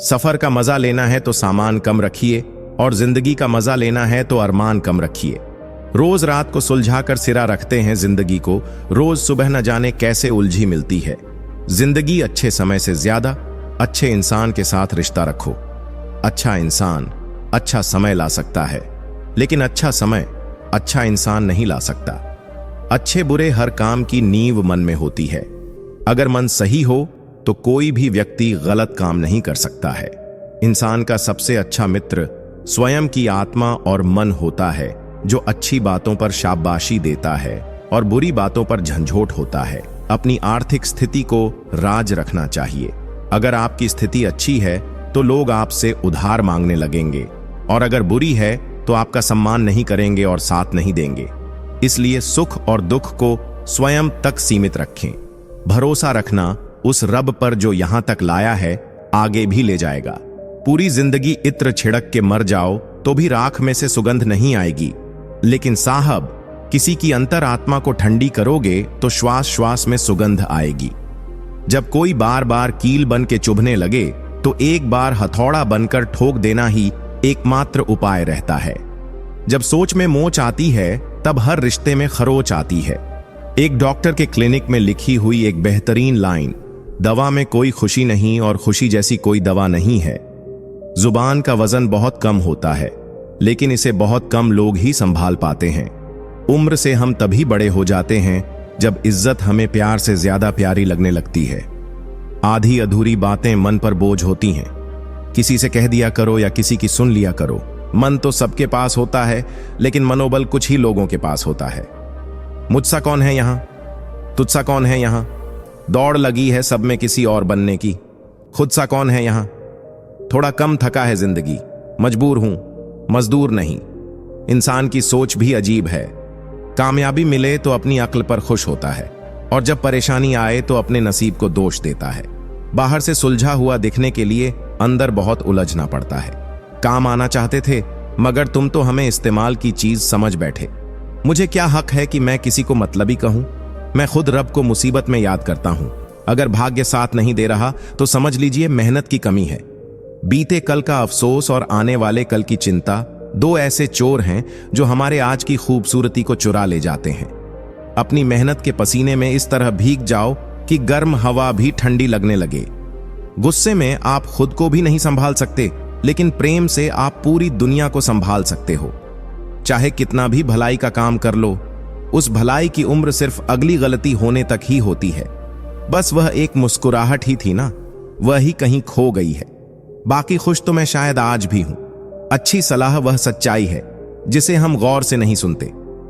A: सफर का मजा लेना है तो सामान कम रखिए, और जिंदगी का मजा लेना है तो अरमान कम रखिए। रोज रात को सुलझाकर सिरा रखते हैं जिंदगी को, रोज सुबह न जाने कैसे उलझी मिलती है। जिंदगी अच्छे समय से ज्यादा अच्छे इंसान के साथ रिश्ता रखो। अच्छा इंसान अच्छा समय ला सकता है, लेकिन अच्छा समय अच्छा इंसान नहीं ला सकता। अच्छे बुरे हर काम की नींव मन में होती है। अगर मन सही हो तो कोई भी व्यक्ति गलत काम नहीं कर सकता है। इंसान का सबसे अच्छा मित्र स्वयं की आत्मा और मन होता है, जो अच्छी बातों पर शाबाशी देता है और बुरी बातों पर झंझोट होता है। अपनी आर्थिक स्थिति को राज रखना चाहिए। अगर आपकी स्थिति अच्छी है तो लोग आपसे उधार मांगने लगेंगे, और अगर बुरी है तो आपका सम्मान नहीं करेंगे और साथ नहीं देंगे। इसलिए सुख और दुख को स्वयं तक सीमित रखें। भरोसा रखना उस रब पर जो यहां तक लाया है आगे भी ले जाएगा। पूरी जिंदगी इत्र छिड़क के मर जाओ तो भी राख में से सुगंध नहीं आएगी, लेकिन साहब किसी की अंतर आत्मा को ठंडी करोगे तो श्वास श्वास में सुगंध आएगी। जब कोई बार बार कील बन के चुभने लगे तो एक बार हथौड़ा बनकर ठोक देना ही एकमात्र उपाय रहता है। जब सोच में मोच आती है तब हर रिश्ते में खरोच आती है। एक डॉक्टर के क्लिनिक में लिखी हुई एक बेहतरीन लाइन, दवा में कोई खुशी नहीं और खुशी जैसी कोई दवा नहीं है। जुबान का वजन बहुत कम होता है, लेकिन इसे बहुत कम लोग ही संभाल पाते हैं। उम्र से हम तभी बड़े हो जाते हैं जब इज्जत हमें प्यार से ज्यादा प्यारी लगने लगती है। आधी अधूरी बातें मन पर बोझ होती हैं। किसी से कह दिया करो या किसी की सुन लिया करो। मन तो सबके पास होता है, लेकिन मनोबल कुछ ही लोगों के पास होता है। मुझसा कौन है यहां, तुझसा कौन है यहां। दौड़ लगी है सब में किसी और बनने की। खुद सा कौन है यहां। थोड़ा कम थका है जिंदगी, मजबूर हूं, मजदूर नहीं। इंसान की सोच भी अजीब है। कामयाबी मिले तो अपनी अक्ल पर खुश होता है, और जब परेशानी आए तो अपने नसीब को दोष देता है। बाहर से सुलझा हुआ दिखने के लिए अंदर बहुत उलझना पड़ता है। काम आना चाहते थे, मगर तुम तो हमें इस्तेमाल की चीज समझ बैठे। मुझे क्या हक है कि मैं किसी को मतलबी कहूं। मैं खुद रब को मुसीबत में याद करता हूं। अगर भाग्य साथ नहीं दे रहा तो समझ लीजिए मेहनत की कमी है। बीते कल का अफसोस और आने वाले कल की चिंता दो ऐसे चोर हैं जो हमारे आज की खूबसूरती को चुरा ले जाते हैं। अपनी मेहनत के पसीने में इस तरह भीग जाओ कि गर्म हवा भी ठंडी लगने लगे। गुस्से में आप खुद को भी नहीं संभाल सकते, लेकिन प्रेम से आप पूरी दुनिया को संभाल सकते हो। चाहे कितना भी भलाई का काम कर लो, उस भलाई की उम्र सिर्फ अगली गलती होने तक ही होती है। बस वह एक मुस्कुराहट ही थी ना, वह ही कहीं खो गई है। बाकी खुश तो मैं शायद आज भी हूं। अच्छी सलाह वह सच्चाई है जिसे हम गौर से नहीं सुनते,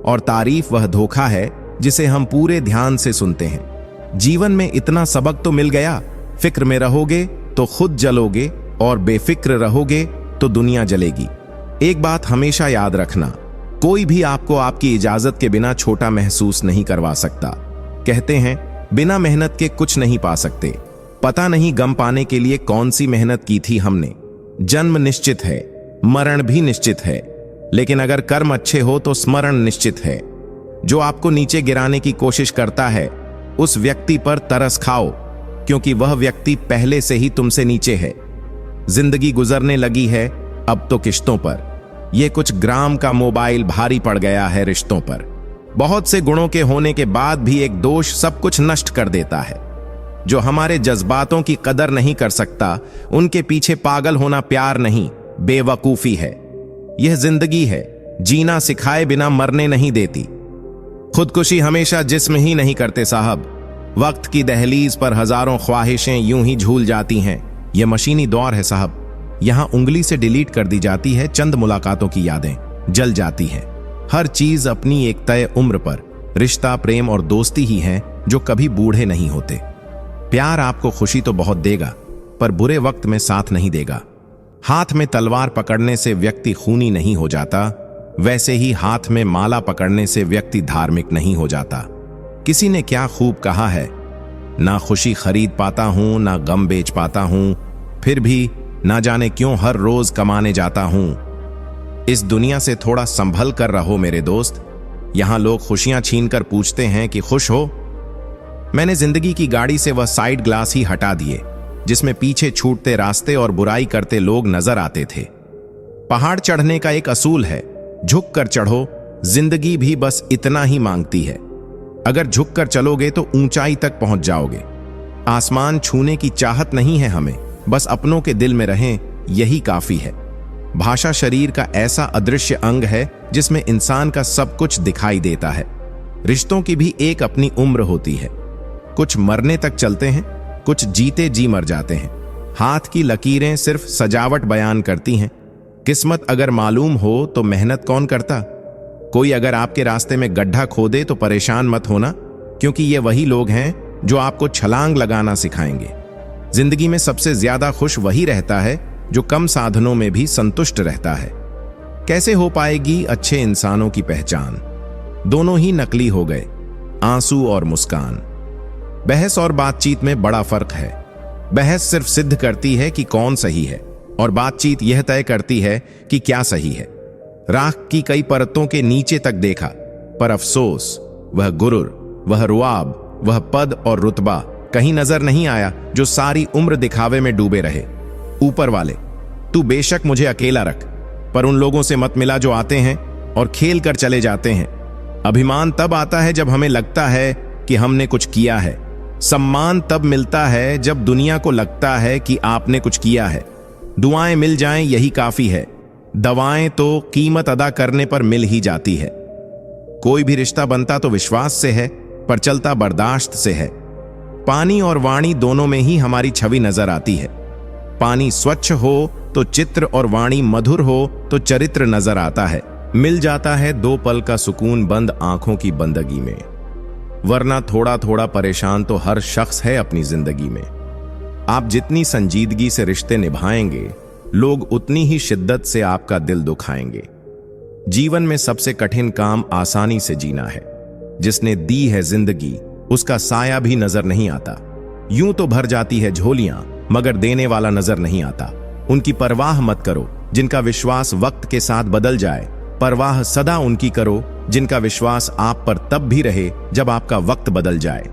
A: और तारीफ वह धोखा है जिसे हम पूरे ध्यान से सुनते हैं। जीवन में इतना सबक तो मिल गया, फिक्र में रहोगे तो खुद जलोगे और बेफिक्र रहोगे तो दुनिया जलेगी। एक बात हमेशा याद रखना, कोई भी आपको आपकी इजाजत के बिना छोटा महसूस नहीं करवा सकता। कहते हैं बिना मेहनत के कुछ नहीं पा सकते। पता नहीं गम पाने के लिए कौन सी मेहनत की थी हमने। जन्म निश्चित है, मरण भी निश्चित है, लेकिन अगर कर्म अच्छे हो तो स्मरण निश्चित है। जो आपको नीचे गिराने की कोशिश करता है उस व्यक्ति पर तरस खाओ, क्योंकि वह व्यक्ति पहले से ही तुमसे नीचे है। जिंदगी गुजरने लगी है अब तो किश्तों पर। यह कुछ ग्राम का मोबाइल भारी पड़ गया है रिश्तों पर। बहुत से गुणों के होने के बाद भी एक दोष सब कुछ नष्ट कर देता है। जो हमारे जज्बातों की कदर नहीं कर सकता, उनके पीछे पागल होना प्यार नहीं, बेवकूफी है। यह जिंदगी है, जीना सिखाए बिना मरने नहीं देती। खुदकुशी हमेशा जिस्म ही नहीं करते साहब। वक्त की दहलीज पर हजारों ख्वाहिशें यूं ही झूल जाती हैं। यह मशीनी दौर है साहब, यहां उंगली से डिलीट कर दी जाती है चंद मुलाकातों की यादें, जल जाती हैं। हर चीज अपनी एक तय उम्र पर। रिश्ता, प्रेम और दोस्ती ही हैं जो कभी बूढ़े नहीं होते। प्यार आपको खुशी तो बहुत देगा, पर बुरे वक्त में साथ नहीं देगा। हाथ में तलवार पकड़ने से व्यक्ति खूनी नहीं हो जाता, वैसे ही हाथ में माला पकड़ने से व्यक्ति धार्मिक नहीं हो जाता। किसी ने क्या खूब कहा है, ना खुशी खरीद पाता हूं, ना गम बेच पाता हूं, फिर भी ना जाने क्यों हर रोज कमाने जाता हूं। इस दुनिया से थोड़ा संभल कर रहो मेरे दोस्त। यहां लोग खुशियां छीनकर पूछते हैं कि खुश हो। मैंने जिंदगी की गाड़ी से वह साइड ग्लास ही हटा दिए जिसमें पीछे छूटते रास्ते और बुराई करते लोग नजर आते थे। पहाड़ चढ़ने का एक असूल है, झुक कर चढ़ो। जिंदगी भी बस इतना ही मांगती है। अगर झुक कर चलोगे तो ऊंचाई तक पहुंच जाओगे। आसमान छूने की चाहत नहीं है हमें, बस अपनों के दिल में रहें, यही काफी है। भाषा शरीर का ऐसा अदृश्य अंग है जिसमें इंसान का सब कुछ दिखाई देता है। रिश्तों की भी एक अपनी उम्र होती है। कुछ मरने तक चलते हैं, कुछ जीते जी मर जाते हैं। हाथ की लकीरें सिर्फ सजावट बयान करती हैं। किस्मत अगर मालूम हो तो मेहनत कौन करता। कोई अगर आपके रास्ते में गड्ढा खोदे तो परेशान मत होना, क्योंकि ये वही लोग हैं जो आपको छलांग लगाना सिखाएंगे। जिंदगी में सबसे ज्यादा खुश वही रहता है जो कम साधनों में भी संतुष्ट रहता है। कैसे हो पाएगी अच्छे इंसानों की पहचान? दोनों ही नकली हो गए, आंसू और मुस्कान। बहस और बातचीत में बड़ा फर्क है। बहस सिर्फ सिद्ध करती है कि कौन सही है, और बातचीत यह तय करती है कि क्या सही है। राख की कई परतों के नीचे तक देखा, पर अफसोस, वह गुरूर, वह रुआब, वह पद और रुतबा कहीं नजर नहीं आया जो सारी उम्र दिखावे में डूबे रहे। ऊपर वाले, तू बेशक मुझे अकेला रख, पर उन लोगों से मत मिला जो आते हैं और खेल कर चले जाते हैं। अभिमान तब आता है जब हमें लगता है कि हमने कुछ किया है। सम्मान तब मिलता है जब दुनिया को लगता है कि आपने कुछ किया है। दुआएं मिल जाएं यही काफी है, दवाएं तो कीमत अदा करने पर मिल ही जाती है। कोई भी रिश्ता बनता तो विश्वास से है, पर चलता बर्दाश्त से है। पानी और वाणी दोनों में ही हमारी छवि नजर आती है। पानी स्वच्छ हो तो चित्र और वाणी मधुर हो तो चरित्र नजर आता है। मिल जाता है 2 पल का सुकून बंद आंखों की बंदगी में, वरना थोड़ा थोड़ा परेशान तो हर शख्स है अपनी जिंदगी में। आप जितनी संजीदगी से रिश्ते निभाएंगे, लोग उतनी ही शिद्दत से आपका दिल दुखाएंगे। जीवन में सबसे कठिन काम आसानी से जीना है। जिसने दी है जिंदगी, उसका साया भी नजर नहीं आता। यूं तो भर जाती है झोलियां, मगर देने वाला नजर नहीं आता। उनकी परवाह मत करो जिनका विश्वास वक्त के साथ बदल जाए। परवाह सदा उनकी करो जिनका विश्वास आप पर तब भी रहे जब आपका वक्त बदल जाए।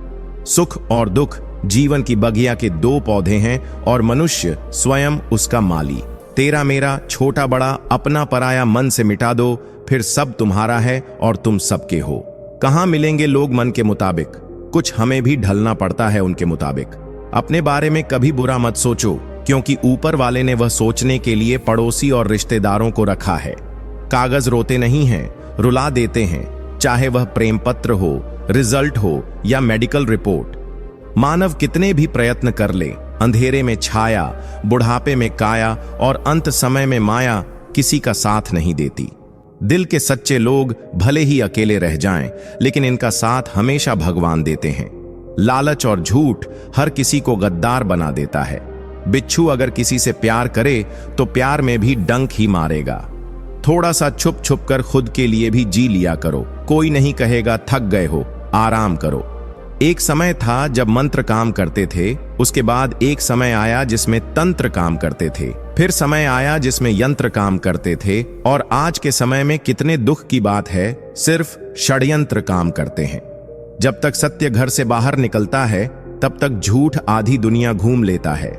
A: सुख और दुख जीवन की बगिया के 2 पौधे हैं और मनुष्य स्वयं उसका माली। तेरा मेरा, छोटा बड़ा, अपना पराया मन से मिटा दो, फिर सब तुम्हारा है और तुम सबके हो। कहां मिलेंगे लोग मन के मुताबिक, कुछ हमें भी ढलना पड़ता है उनके मुताबिक। अपने बारे में कभी बुरा मत सोचो, क्योंकि ऊपर वाले ने वह सोचने के लिए पड़ोसी और रिश्तेदारों को रखा है। कागज रोते नहीं हैं, रुला देते हैं, चाहे वह प्रेम पत्र हो, रिजल्ट हो या मेडिकल रिपोर्ट। मानव कितने भी प्रयत्न कर ले, अंधेरे में छाया, बुढ़ापे में काया और अंत समय में माया किसी का साथ नहीं देती। दिल के सच्चे लोग भले ही अकेले रह जाएं, लेकिन इनका साथ हमेशा भगवान देते हैं। लालच और झूठ हर किसी को गद्दार बना देता है। बिच्छू अगर किसी से प्यार करे तो प्यार में भी डंक ही मारेगा। थोड़ा सा छुप छुप कर खुद के लिए भी जी लिया करो, कोई नहीं कहेगा थक गए हो, आराम करो। एक समय था जब मंत्र काम करते थे, उसके बाद एक समय आया जिसमें तंत्र काम करते थे, फिर समय आया जिसमें यंत्र काम करते थे, और आज के समय में कितने दुख की बात है, सिर्फ षड्यंत्र काम करते हैं। जब तक सत्य घर से बाहर निकलता है तब तक झूठ आधी दुनिया घूम लेता है।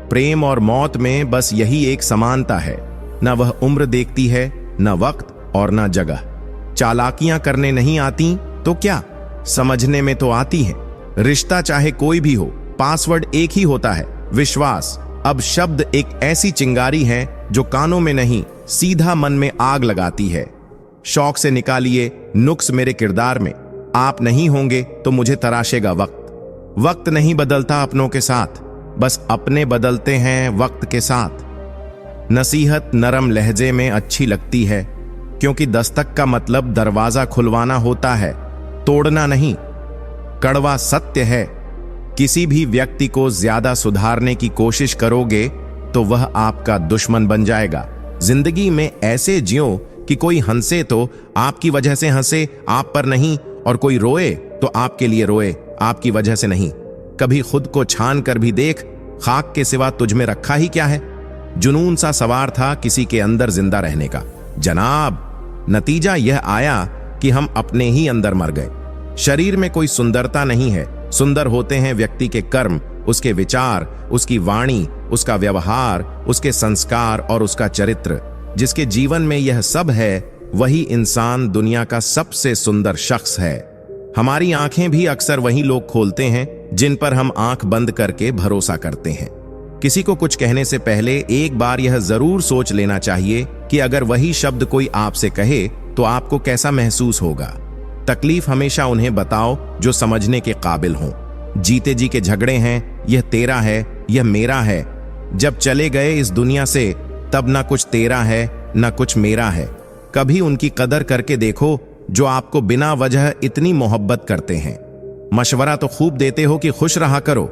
A: प्रेम और मौत में बस यही एक समानता है, न वह उम्र देखती है, न वक्त और न जगह। चालाकियां करने नहीं आती तो क्या, समझने में तो आती हैं। रिश्ता चाहे कोई भी हो, पासवर्ड एक ही होता है, विश्वास। अब शब्द एक ऐसी चिंगारी है जो कानों में नहीं, सीधा मन में आग लगाती है। शौक से निकालिए नुक्स मेरे किरदार में, आप नहीं होंगे तो मुझे तराशेगा वक्त। वक्त नहीं बदलता अपनों के साथ, बस अपने बदलते हैं वक्त के साथ। नसीहत नरम लहजे में अच्छी लगती है, क्योंकि दस्तक का मतलब दरवाजा खुलवाना होता है, तोड़ना नहीं। कड़वा सत्य है, किसी भी व्यक्ति को ज्यादा सुधारने की कोशिश करोगे तो वह आपका दुश्मन बन जाएगा। जिंदगी में ऐसे जियो कि कोई हंसे तो आपकी वजह से हंसे, आप पर नहीं, और कोई रोए तो आपके लिए रोए, आपकी वजह से नहीं। कभी खुद को छान कर भी देख, खाक के सिवा तुझ में रखा ही क्या है। जुनून सा सवार था किसी के अंदर जिंदा रहने का, जनाब नतीजा यह आया कि हम अपने ही अंदर मर गए। शरीर में कोई सुंदरता नहीं है, सुंदर होते हैं व्यक्ति के कर्म, उसके विचार, उसकी वाणी, उसका व्यवहार, उसके संस्कार और उसका चरित्र। जिसके जीवन में यह सब है वही इंसान दुनिया का सबसे सुंदर शख्स है। हमारी आंखें भी अक्सर वही लोग खोलते हैं जिन पर हम आंख बंद करके भरोसा करते हैं। किसी को कुछ कहने से पहले एक बार यह जरूर सोच लेना चाहिए कि अगर वही शब्द कोई आपसे कहे तो आपको कैसा महसूस होगा। तकलीफ हमेशा उन्हें बताओ जो समझने के काबिल हों। जीते जी के झगड़े हैं, यह तेरा है, यह मेरा है। जब चले गए इस दुनिया से तब ना कुछ तेरा है ना कुछ मेरा है। कभी उनकी कदर करके देखो जो आपको बिना वजह इतनी मोहब्बत करते हैं। मशवरा तो खूब देते हो कि खुश रहा करो,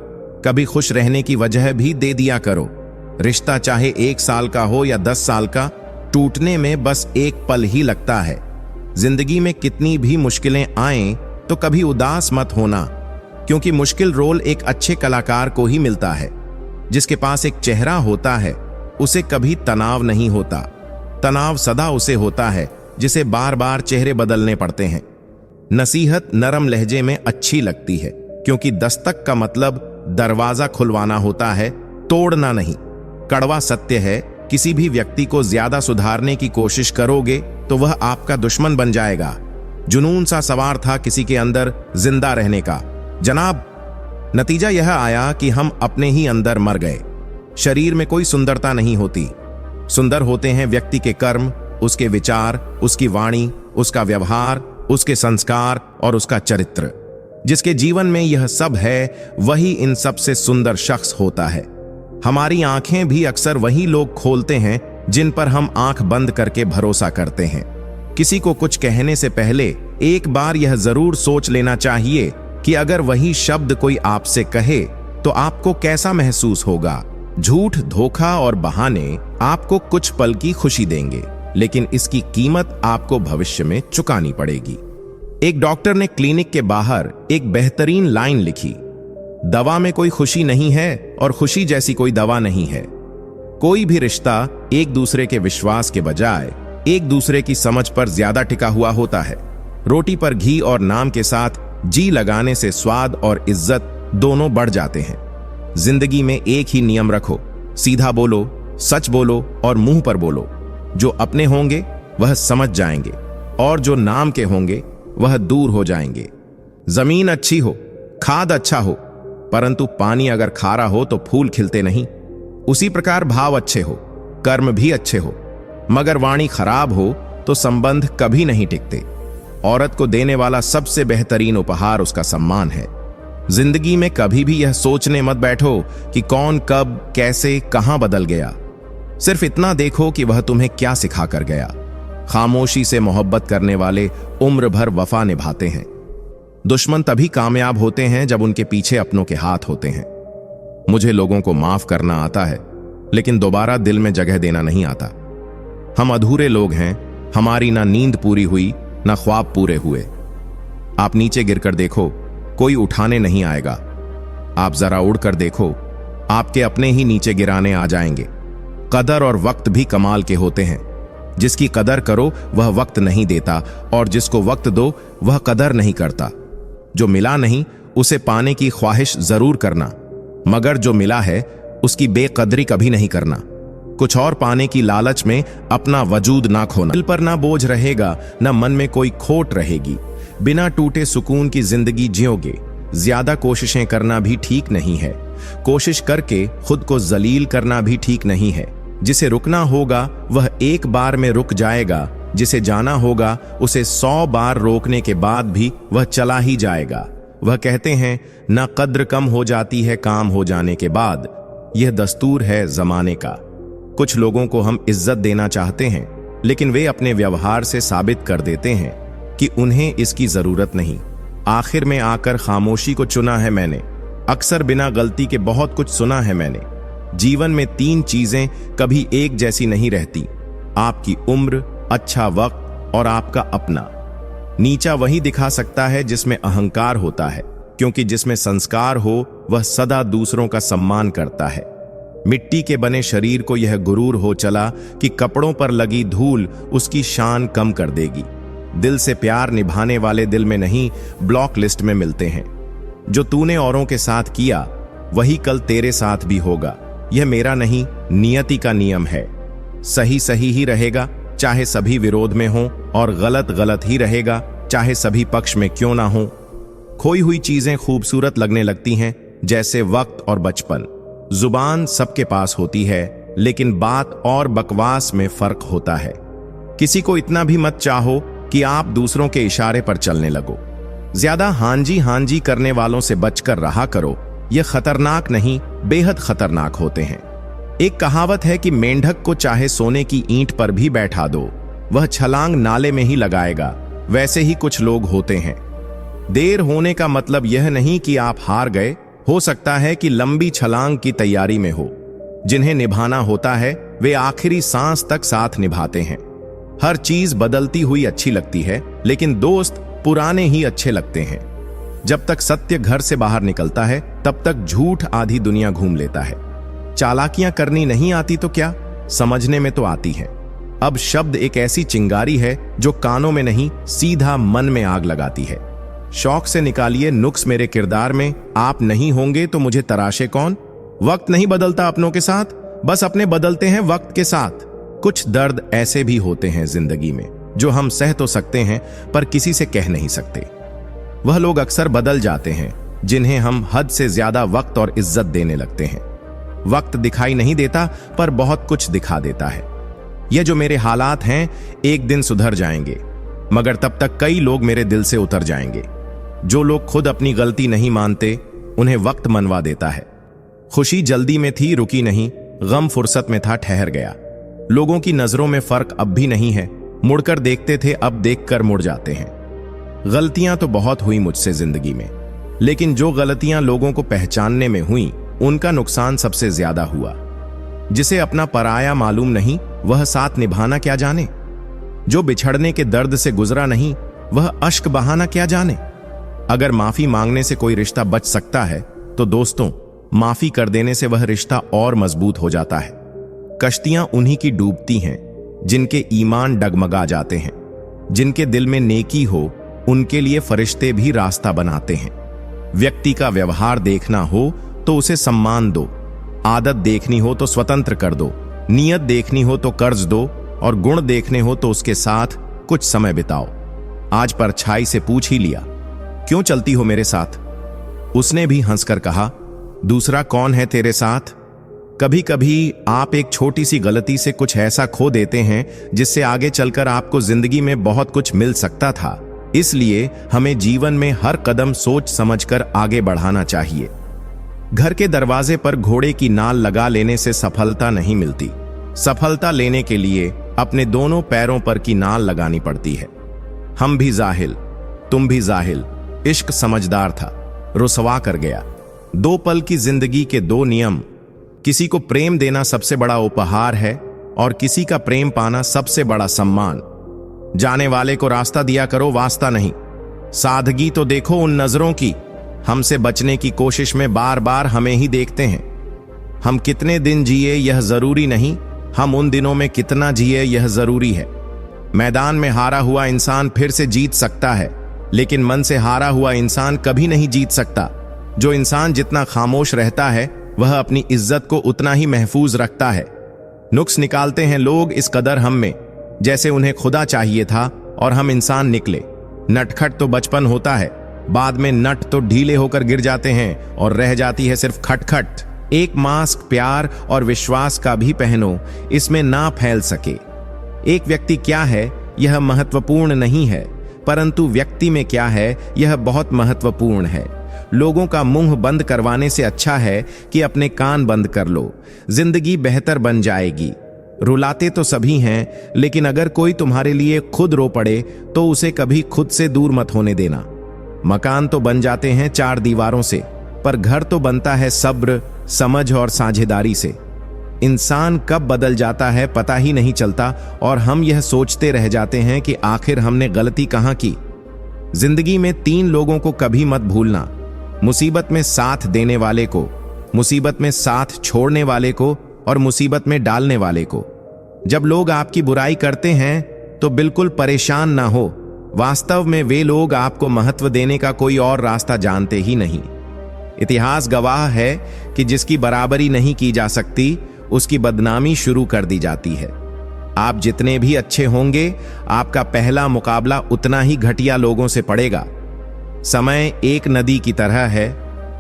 A: कभी खुश रहने की वजह भी दे दिया करो। रिश्ता चाहे 1 साल का हो या 10 साल का, टूटने में बस एक पल ही लगता है। जिंदगी में कितनी भी मुश्किलें आएं तो कभी उदास मत होना, क्योंकि मुश्किल रोल एक अच्छे कलाकार को ही मिलता है। जिसके पास एक चेहरा होता है उसे कभी तनाव नहीं होता। तनाव सदा उसे होता है जिसे बार बार चेहरे बदलने पड़ते हैं। नसीहत नरम लहजे में अच्छी लगती है, क्योंकि दस्तक का मतलब दरवाजा खुलवाना होता है, तोड़ना नहीं। कड़वा सत्य है, किसी भी व्यक्ति को ज्यादा सुधारने की कोशिश करोगे तो वह आपका दुश्मन बन जाएगा। जुनून सा सवार था किसी के अंदर जिंदा रहने का, जनाब नतीजा यह आया कि हम अपने ही अंदर मर गए। शरीर में कोई सुंदरता नहीं होती, सुंदर होते हैं व्यक्ति के कर्म, उसके विचार, उसकी वाणी, उसका व्यवहार, उसके संस्कार और उसका चरित्र। जिसके जीवन में यह सब है वही इन सबसे सुंदर शख्स होता है। हमारी आंखें भी अक्सर वही लोग खोलते हैं जिन पर हम आंख बंद करके भरोसा करते हैं। किसी को कुछ कहने से पहले एक बार यह जरूर सोच लेना चाहिए कि अगर वही शब्द कोई आपसे कहे तो आपको कैसा महसूस होगा। झूठ, धोखा और बहाने आपको कुछ पल की खुशी देंगे, लेकिन इसकी कीमत आपको भविष्य में चुकानी पड़ेगी। एक डॉक्टर ने क्लिनिक के बाहर एक बेहतरीन लाइन लिखी, दवा में कोई खुशी नहीं है और खुशी जैसी कोई दवा नहीं है। कोई भी रिश्ता एक दूसरे के विश्वास के बजाय एक दूसरे की समझ पर ज्यादा टिका हुआ होता है। रोटी पर घी और नाम के साथ जी लगाने से स्वाद और इज्जत दोनों बढ़ जाते हैं। जिंदगी में एक ही नियम रखो, सीधा बोलो, सच बोलो और मुंह पर बोलो। जो अपने होंगे वह समझ जाएंगे और जो नाम के होंगे वह दूर हो जाएंगे। जमीन अच्छी हो, खाद अच्छा हो, परंतु पानी अगर खारा हो तो फूल खिलते नहीं। उसी प्रकार भाव अच्छे हो, कर्म भी अच्छे हो, मगर वाणी खराब हो तो संबंध कभी नहीं टिकते। औरत को देने वाला सबसे बेहतरीन उपहार उसका सम्मान है। जिंदगी में कभी भी यह सोचने मत बैठो कि कौन कब कैसे कहां बदल गया। सिर्फ इतना देखो कि वह तुम्हें क्या सिखा कर गया। खामोशी से मोहब्बत करने वाले उम्र भर वफा निभाते हैं। दुश्मन तभी कामयाब होते हैं जब उनके पीछे अपनों के हाथ होते हैं। मुझे लोगों को माफ करना आता है, लेकिन दोबारा दिल में जगह देना नहीं आता। हम अधूरे लोग हैं, हमारी ना नींद पूरी हुई ना ख्वाब पूरे हुए। आप नीचे गिरकर देखो, कोई उठाने नहीं आएगा। आप जरा उड़कर देखो, आपके अपने ही नीचे गिराने आ जाएंगे। कदर और वक्त भी कमाल के होते हैं। जिसकी कदर करो वह वक्त नहीं देता, और जिसको वक्त दो वह कदर नहीं करता। जो मिला नहीं उसे पाने की ख्वाहिश जरूर करना, मगर जो मिला है उसकी बेकदरी कभी नहीं करना। कुछ और पाने की लालच में अपना वजूद ना खोना। दिल पर ना बोझ रहेगा, ना मन में कोई खोट रहेगी। बिना टूटे सुकून की जिंदगी जियोगे। ज्यादा कोशिशें करना भी ठीक नहीं है। कोशिश करके खुद को जलील करना भी ठीक नहीं है। जिसे रुकना होगा वह एक बार में रुक जाएगा, जिसे जाना होगा उसे 100 बार रोकने के बाद भी वह चला ही जाएगा। वह कहते हैं ना कद्र कम हो जाती है काम हो जाने के बाद। यह दस्तूर है जमाने का। कुछ लोगों को हम इज्जत देना चाहते हैं, लेकिन वे अपने व्यवहार से साबित कर देते हैं कि उन्हें इसकी जरूरत नहीं। आखिर में आकर खामोशी को चुना है मैंने। अक्सर बिना गलती के बहुत कुछ सुना है मैंने। जीवन में 3 चीजें कभी एक जैसी नहीं रहती, आपकी उम्र, अच्छा वक्त और आपका अपना। नीचा वही दिखा सकता है जिसमें अहंकार होता है, क्योंकि जिसमें संस्कार हो वह सदा दूसरों का सम्मान करता है। मिट्टी के बने शरीर को यह गुरूर हो चला कि कपड़ों पर लगी धूल उसकी शान कम कर देगी। दिल से प्यार निभाने वाले दिल में नहीं, ब्लॉक लिस्ट में मिलते हैं। जो तूने औरों के साथ किया वही कल तेरे साथ भी होगा। यह मेरा नहीं, नियति का नियम है। सही सही ही रहेगा चाहे सभी विरोध में हो, और गलत गलत ही रहेगा चाहे सभी पक्ष में क्यों ना हो। खोई हुई चीजें खूबसूरत लगने लगती हैं, जैसे वक्त और बचपन। जुबान सबके पास होती है, लेकिन बात और बकवास में फर्क होता है। किसी को इतना भी मत चाहो कि आप दूसरों के इशारे पर चलने लगो। ज्यादा हांजी करने वालों से बचकर रहा करो। यह खतरनाक नहीं, बेहद खतरनाक होते हैं। एक कहावत है कि मेंढक को चाहे सोने की ईंट पर भी बैठा दो, वह छलांग नाले में ही लगाएगा। वैसे ही कुछ लोग होते हैं। देर होने का मतलब यह नहीं कि आप हार गए। हो सकता है कि लंबी छलांग की तैयारी में हो। जिन्हें निभाना होता है वे आखिरी सांस तक साथ निभाते हैं। हर चीज बदलती हुई अच्छी लगती है, लेकिन दोस्त पुराने ही अच्छे लगते हैं। जब तक सत्य घर से बाहर निकलता है तब तक झूठ आधी दुनिया घूम लेता है। चालाकियां करनी नहीं आती तो क्या, समझने में तो आती है। अब शब्द एक ऐसी चिंगारी है जो कानों में नहीं, सीधा मन में आग लगाती है। शौक से निकालिए नुक्स मेरे किरदार में। आप नहीं होंगे तो मुझे तराशे कौन। वक्त नहीं बदलता अपनों के साथ, बस अपने बदलते हैं वक्त के साथ। कुछ दर्द ऐसे भी होते हैं जिंदगी में जो हम सह तो सकते हैं पर किसी से कह नहीं सकते। वह लोग अक्सर बदल जाते हैं जिन्हें हम हद से ज्यादा वक्त और इज्जत देने लगते हैं। वक्त दिखाई नहीं देता पर बहुत कुछ दिखा देता है। यह जो मेरे हालात हैं एक दिन सुधर जाएंगे, मगर तब तक कई लोग मेरे दिल से उतर जाएंगे। जो लोग खुद अपनी गलती नहीं मानते उन्हें वक्त मनवा देता है। खुशी जल्दी में थी, रुकी नहीं। गम फुर्सत में था, ठहर गया। लोगों की नजरों में फर्क अब भी नहीं है। मुड़कर देखते थे, अब देखकर मुड़ जाते हैं। गलतियां तो बहुत हुई मुझसे जिंदगी में, लेकिन जो गलतियां लोगों को पहचानने में हुई उनका नुकसान सबसे ज्यादा हुआ। जिसे अपना पराया मालूम नहीं वह साथ निभाना क्या जाने। जो बिछड़ने के दर्द से गुजरा नहीं वह अश्क बहाना क्या जाने। अगर माफी मांगने से कोई रिश्ता बच सकता है तो दोस्तों, माफी कर देने से वह रिश्ता और मजबूत हो जाता है। कश्तियां उन्हीं की डूबती हैं जिनके ईमान डगमगा जाते हैं। जिनके दिल में नेकी हो उनके लिए फरिश्ते भी रास्ता बनाते हैं। व्यक्ति का व्यवहार देखना हो तो उसे सम्मान दो। आदत देखनी हो तो स्वतंत्र कर दो। नियत देखनी हो तो कर्ज दो, और गुण देखने हो तो उसके साथ कुछ समय बिताओ। आज परछाई से पूछ ही लिया, क्यों चलती हो मेरे साथ? उसने भी हंसकर कहा, दूसरा कौन है तेरे साथ? कभी कभी आप एक छोटी सी गलती से कुछ ऐसा खो देते हैं जिससे आगे चलकर आपको जिंदगी में बहुत कुछ मिल सकता था। इसलिए हमें जीवन में हर कदम सोच समझकर आगे बढ़ाना चाहिए। घर के दरवाजे पर घोड़े की नाल लगा लेने से सफलता नहीं मिलती। सफलता लेने के लिए अपने दोनों पैरों पर की नाल लगानी पड़ती है। हम भी जाहिल, तुम भी जाहिल। इश्क समझदार था, रुसवा कर गया। 2 पल की जिंदगी के 2 नियम। किसी को प्रेम देना सबसे बड़ा उपहार है और किसी का प्रेम पाना सबसे बड़ा सम्मान। जाने वाले को रास्ता दिया करो, वास्ता नहीं। सादगी तो देखो उन नजरों की, हमसे बचने की कोशिश में बार बार हमें ही देखते हैं। हम कितने दिन जिए यह जरूरी नहीं, हम उन दिनों में कितना जिए यह जरूरी है। मैदान में हारा हुआ इंसान फिर से जीत सकता है, लेकिन मन से हारा हुआ इंसान कभी नहीं जीत सकता। जो इंसान जितना खामोश रहता है वह अपनी इज्जत को उतना ही महफूज रखता है। नुक्स निकालते हैं लोग इस कदर हम में, जैसे उन्हें खुदा चाहिए था और हम इंसान निकले। नटखट तो बचपन होता है, बाद में नट तो ढीले होकर गिर जाते हैं और रह जाती है सिर्फ खटखट। एक मास्क प्यार और विश्वास का भी पहनो, इसमें ना फैल सके। एक व्यक्ति क्या है यह महत्वपूर्ण नहीं है, परंतु व्यक्ति में क्या है यह बहुत महत्वपूर्ण है। लोगों का मुंह बंद करवाने से अच्छा है कि अपने कान बंद कर लो। जिंदगी बेहतर बन जाएगी। रुलाते तो सभी हैं, लेकिन अगर कोई तुम्हारे लिए खुद रो पड़े तो उसे कभी खुद से दूर मत होने देना। मकान तो बन जाते हैं 4 दीवारों से, पर घर तो बनता है सब्र, समझ और साझेदारी से। इंसान कब बदल जाता है पता ही नहीं चलता और हम यह सोचते रह जाते हैं कि आखिर हमने गलती कहां की। जिंदगी में 3 लोगों को कभी मत भूलना, मुसीबत में साथ देने वाले को, मुसीबत में साथ छोड़ने वाले को और मुसीबत में डालने वाले को। जब लोग आपकी बुराई करते हैं तो बिल्कुल परेशान ना हो। वास्तव में वे लोग आपको महत्व देने का कोई और रास्ता जानते ही नहीं। इतिहास गवाह है कि जिसकी बराबरी नहीं की जा सकती उसकी बदनामी शुरू कर दी जाती है। आप जितने भी अच्छे होंगे, आपका पहला मुकाबला उतना ही घटिया लोगों से पड़ेगा। समय एक नदी की तरह है,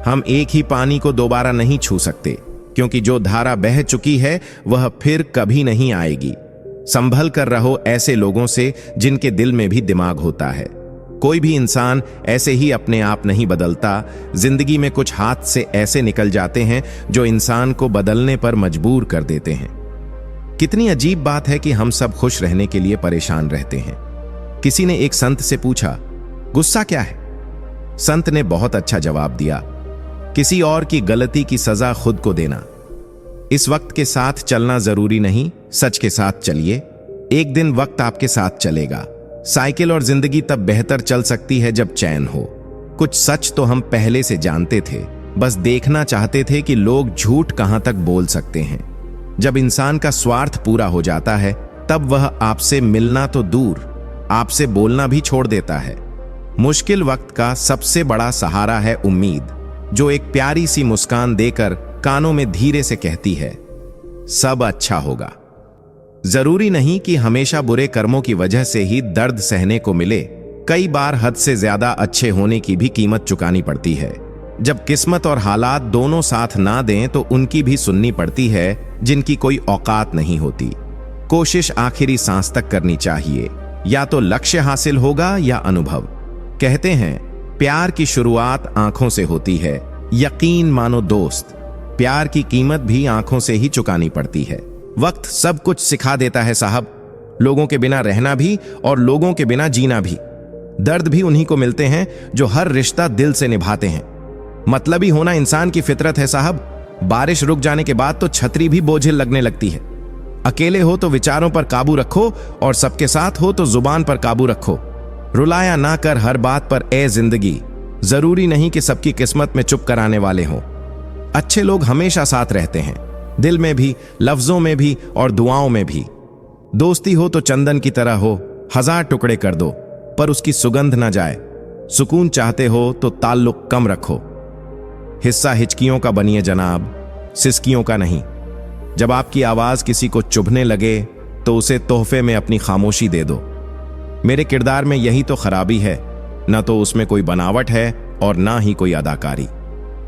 A: हम एक ही पानी को दोबारा नहीं छू सकते, क्योंकि जो धारा बह चुकी है वह फिर कभी नहीं आएगी। संभल कर रहो ऐसे लोगों से जिनके दिल में भी दिमाग होता है। कोई भी इंसान ऐसे ही अपने आप नहीं बदलता। जिंदगी में कुछ हाथ से ऐसे निकल जाते हैं जो इंसान को बदलने पर मजबूर कर देते हैं। कितनी अजीब बात है कि हम सब खुश रहने के लिए परेशान रहते हैं। किसी ने एक संत से पूछा, गुस्सा क्या है? संत ने बहुत अच्छा जवाब दिया, किसी और की गलती की सजा खुद को देना। इस वक्त के साथ चलना जरूरी नहीं, सच के साथ चलिए। एक दिन वक्त आपके साथ चलेगा। साइकिल और जिंदगी तब बेहतर चल सकती है जब चैन हो। कुछ सच तो हम पहले से जानते थे, बस देखना चाहते थे कि लोग झूठ कहां तक बोल सकते हैं। जब इंसान का स्वार्थ पूरा हो जाता है तब वह आपसे मिलना तो दूर, आपसे बोलना भी छोड़ देता है। मुश्किल वक्त का सबसे बड़ा सहारा है उम्मीद, जो एक प्यारी सी मुस्कान देकर कानों में धीरे से कहती है, सब अच्छा होगा। जरूरी नहीं कि हमेशा बुरे कर्मों की वजह से ही दर्द सहने को मिले। कई बार हद से ज्यादा अच्छे होने की भी कीमत चुकानी पड़ती है। जब किस्मत और हालात दोनों साथ ना दें तो उनकी भी सुननी पड़ती है जिनकी कोई औकात नहीं होती। कोशिश आखिरी सांस तक करनी चाहिए, या तो लक्ष्य हासिल होगा या अनुभव। कहते हैं प्यार की शुरुआत आंखों से होती है, यकीन मानो दोस्त। प्यार की कीमत भी आंखों से ही चुकानी पड़ती है। वक्त सब कुछ सिखा देता है साहब, लोगों के बिना रहना भी और लोगों के बिना जीना भी। दर्द भी उन्हीं को मिलते हैं जो हर रिश्ता दिल से निभाते हैं। मतलबी होना इंसान की फितरत है साहब। बारिश रुक जाने के बाद तो छतरी भी बोझिल लगने लगती है। अकेले हो तो विचारों पर काबू रखो और सबके साथ हो तो जुबान पर काबू रखो। रुलाया ना कर हर बात पर ए जिंदगी। जरूरी नहीं कि सबकी किस्मत में चुप कराने वाले हों। अच्छे लोग हमेशा साथ रहते हैं, दिल में भी, लफ्जों में भी और दुआओं में भी। दोस्ती हो तो चंदन की तरह हो, 1000 टुकड़े कर दो पर उसकी सुगंध ना जाए। सुकून चाहते हो तो ताल्लुक कम रखो। हिस्सा हिचकियों का बनिए जनाब, सिसकियों का नहीं। जब आपकी आवाज किसी को चुभने लगे तो उसे तोहफे में अपनी खामोशी दे दो। मेरे किरदार में यही तो खराबी है, ना तो उसमें कोई बनावट है और ना ही कोई अदाकारी।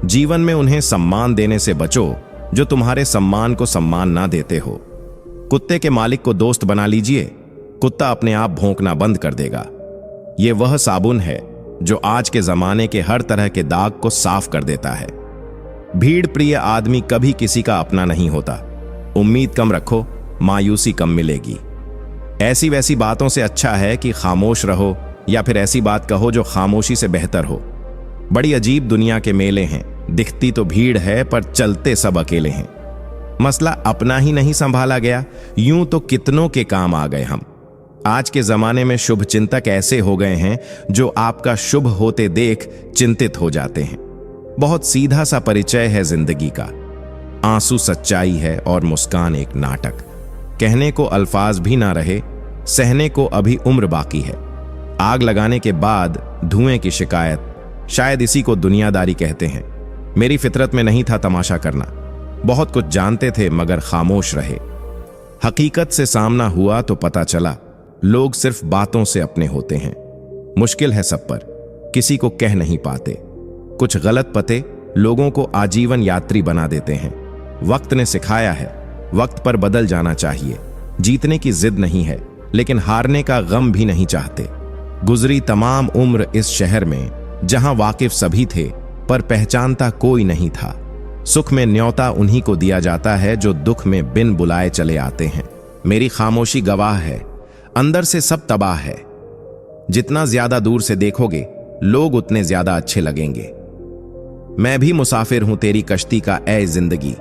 A: जीवन में उन्हें सम्मान देने से बचो जो तुम्हारे सम्मान को सम्मान ना देते हो। कुत्ते के मालिक को दोस्त बना लीजिए, कुत्ता अपने आप भौंकना बंद कर देगा। ये वह साबुन है जो आज के जमाने के हर तरह के दाग को साफ कर देता है। भीड़ प्रिय आदमी कभी किसी का अपना नहीं होता। उम्मीद कम रखो, मायूसी कम मिलेगी। ऐसी वैसी बातों से अच्छा है कि खामोश रहो, या फिर ऐसी बात कहो जो खामोशी से बेहतर हो। बड़ी अजीब दुनिया के मेले हैं, दिखती तो भीड़ है पर चलते सब अकेले हैं। मसला अपना ही नहीं संभाला गया, यूं तो कितनों के काम आ गए हम। आज के जमाने में शुभ चिंतक ऐसे हो गए हैं जो आपका शुभ होते देख चिंतित हो जाते हैं। बहुत सीधा सा परिचय है जिंदगी का। आंसू सच्चाई है और मुस्कान एक नाटक। कहने को अल्फाज भी ना रहे, सहने को अभी उम्र बाकी है। आग लगाने के बाद धुएं की शिकायत, शायद इसी को दुनियादारी कहते हैं। मेरी फितरत में नहीं था तमाशा करना। बहुत कुछ जानते थे मगर खामोश रहे। हकीकत से सामना हुआ तो पता चला लोग सिर्फ बातों से अपने होते हैं। मुश्किल है सब पर, किसी को कह नहीं पाते। कुछ गलत पते लोगों को आजीवन यात्री बना देते हैं। वक्त ने सिखाया है, वक्त पर बदल जाना चाहिए। जीतने की जिद नहीं है, लेकिन हारने का गम भी नहीं चाहते। गुजरी तमाम उम्र इस शहर में जहां वाकिफ सभी थे पर पहचानता कोई नहीं था। सुख में न्योता उन्हीं को दिया जाता है जो दुख में बिन बुलाए चले आते हैं। मेरी खामोशी गवाह है, अंदर से सब तबाह है। जितना ज्यादा दूर से देखोगे लोग उतने ज्यादा अच्छे लगेंगे। मैं भी मुसाफिर हूं तेरी कश्ती का ऐ जिंदगी,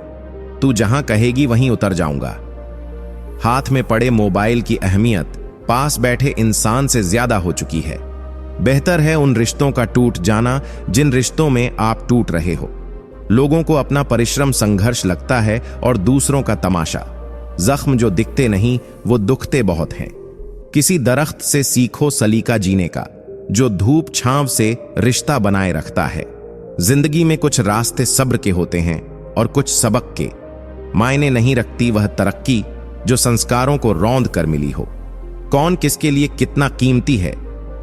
A: तू जहां कहेगी वहीं उतर जाऊंगा। हाथ में पड़े मोबाइल की अहमियत पास बैठे इंसान से ज्यादा हो चुकी है। बेहतर है उन रिश्तों का टूट जाना जिन रिश्तों में आप टूट रहे हो। लोगों को अपना परिश्रम संघर्ष लगता है और दूसरों का तमाशा। जख्म जो दिखते नहीं वो दुखते बहुत हैं। किसी दरख्त से सीखो सलीका जीने का, जो धूप छांव से रिश्ता बनाए रखता है। जिंदगी में कुछ रास्ते सब्र के होते हैं और कुछ सबक के। मायने नहीं रखती वह तरक्की जो संस्कारों को रौंद कर मिली हो। कौन किसके लिए कितना कीमती है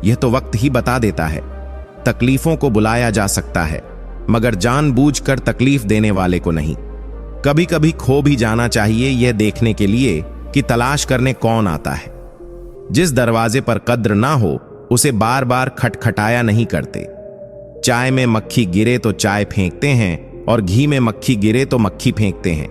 A: यह तो वक्त ही बता देता है। तकलीफों को बुलाया जा सकता है मगर जानबूझकर तकलीफ देने वाले को नहीं। कभी कभी खो भी जाना चाहिए यह देखने के लिए कि तलाश करने कौन आता है। जिस दरवाजे पर कद्र ना हो उसे बार बार खटखटाया नहीं करते। चाय में मक्खी गिरे तो चाय फेंकते हैं और घी में मक्खी गिरे तो मक्खी फेंकते हैं।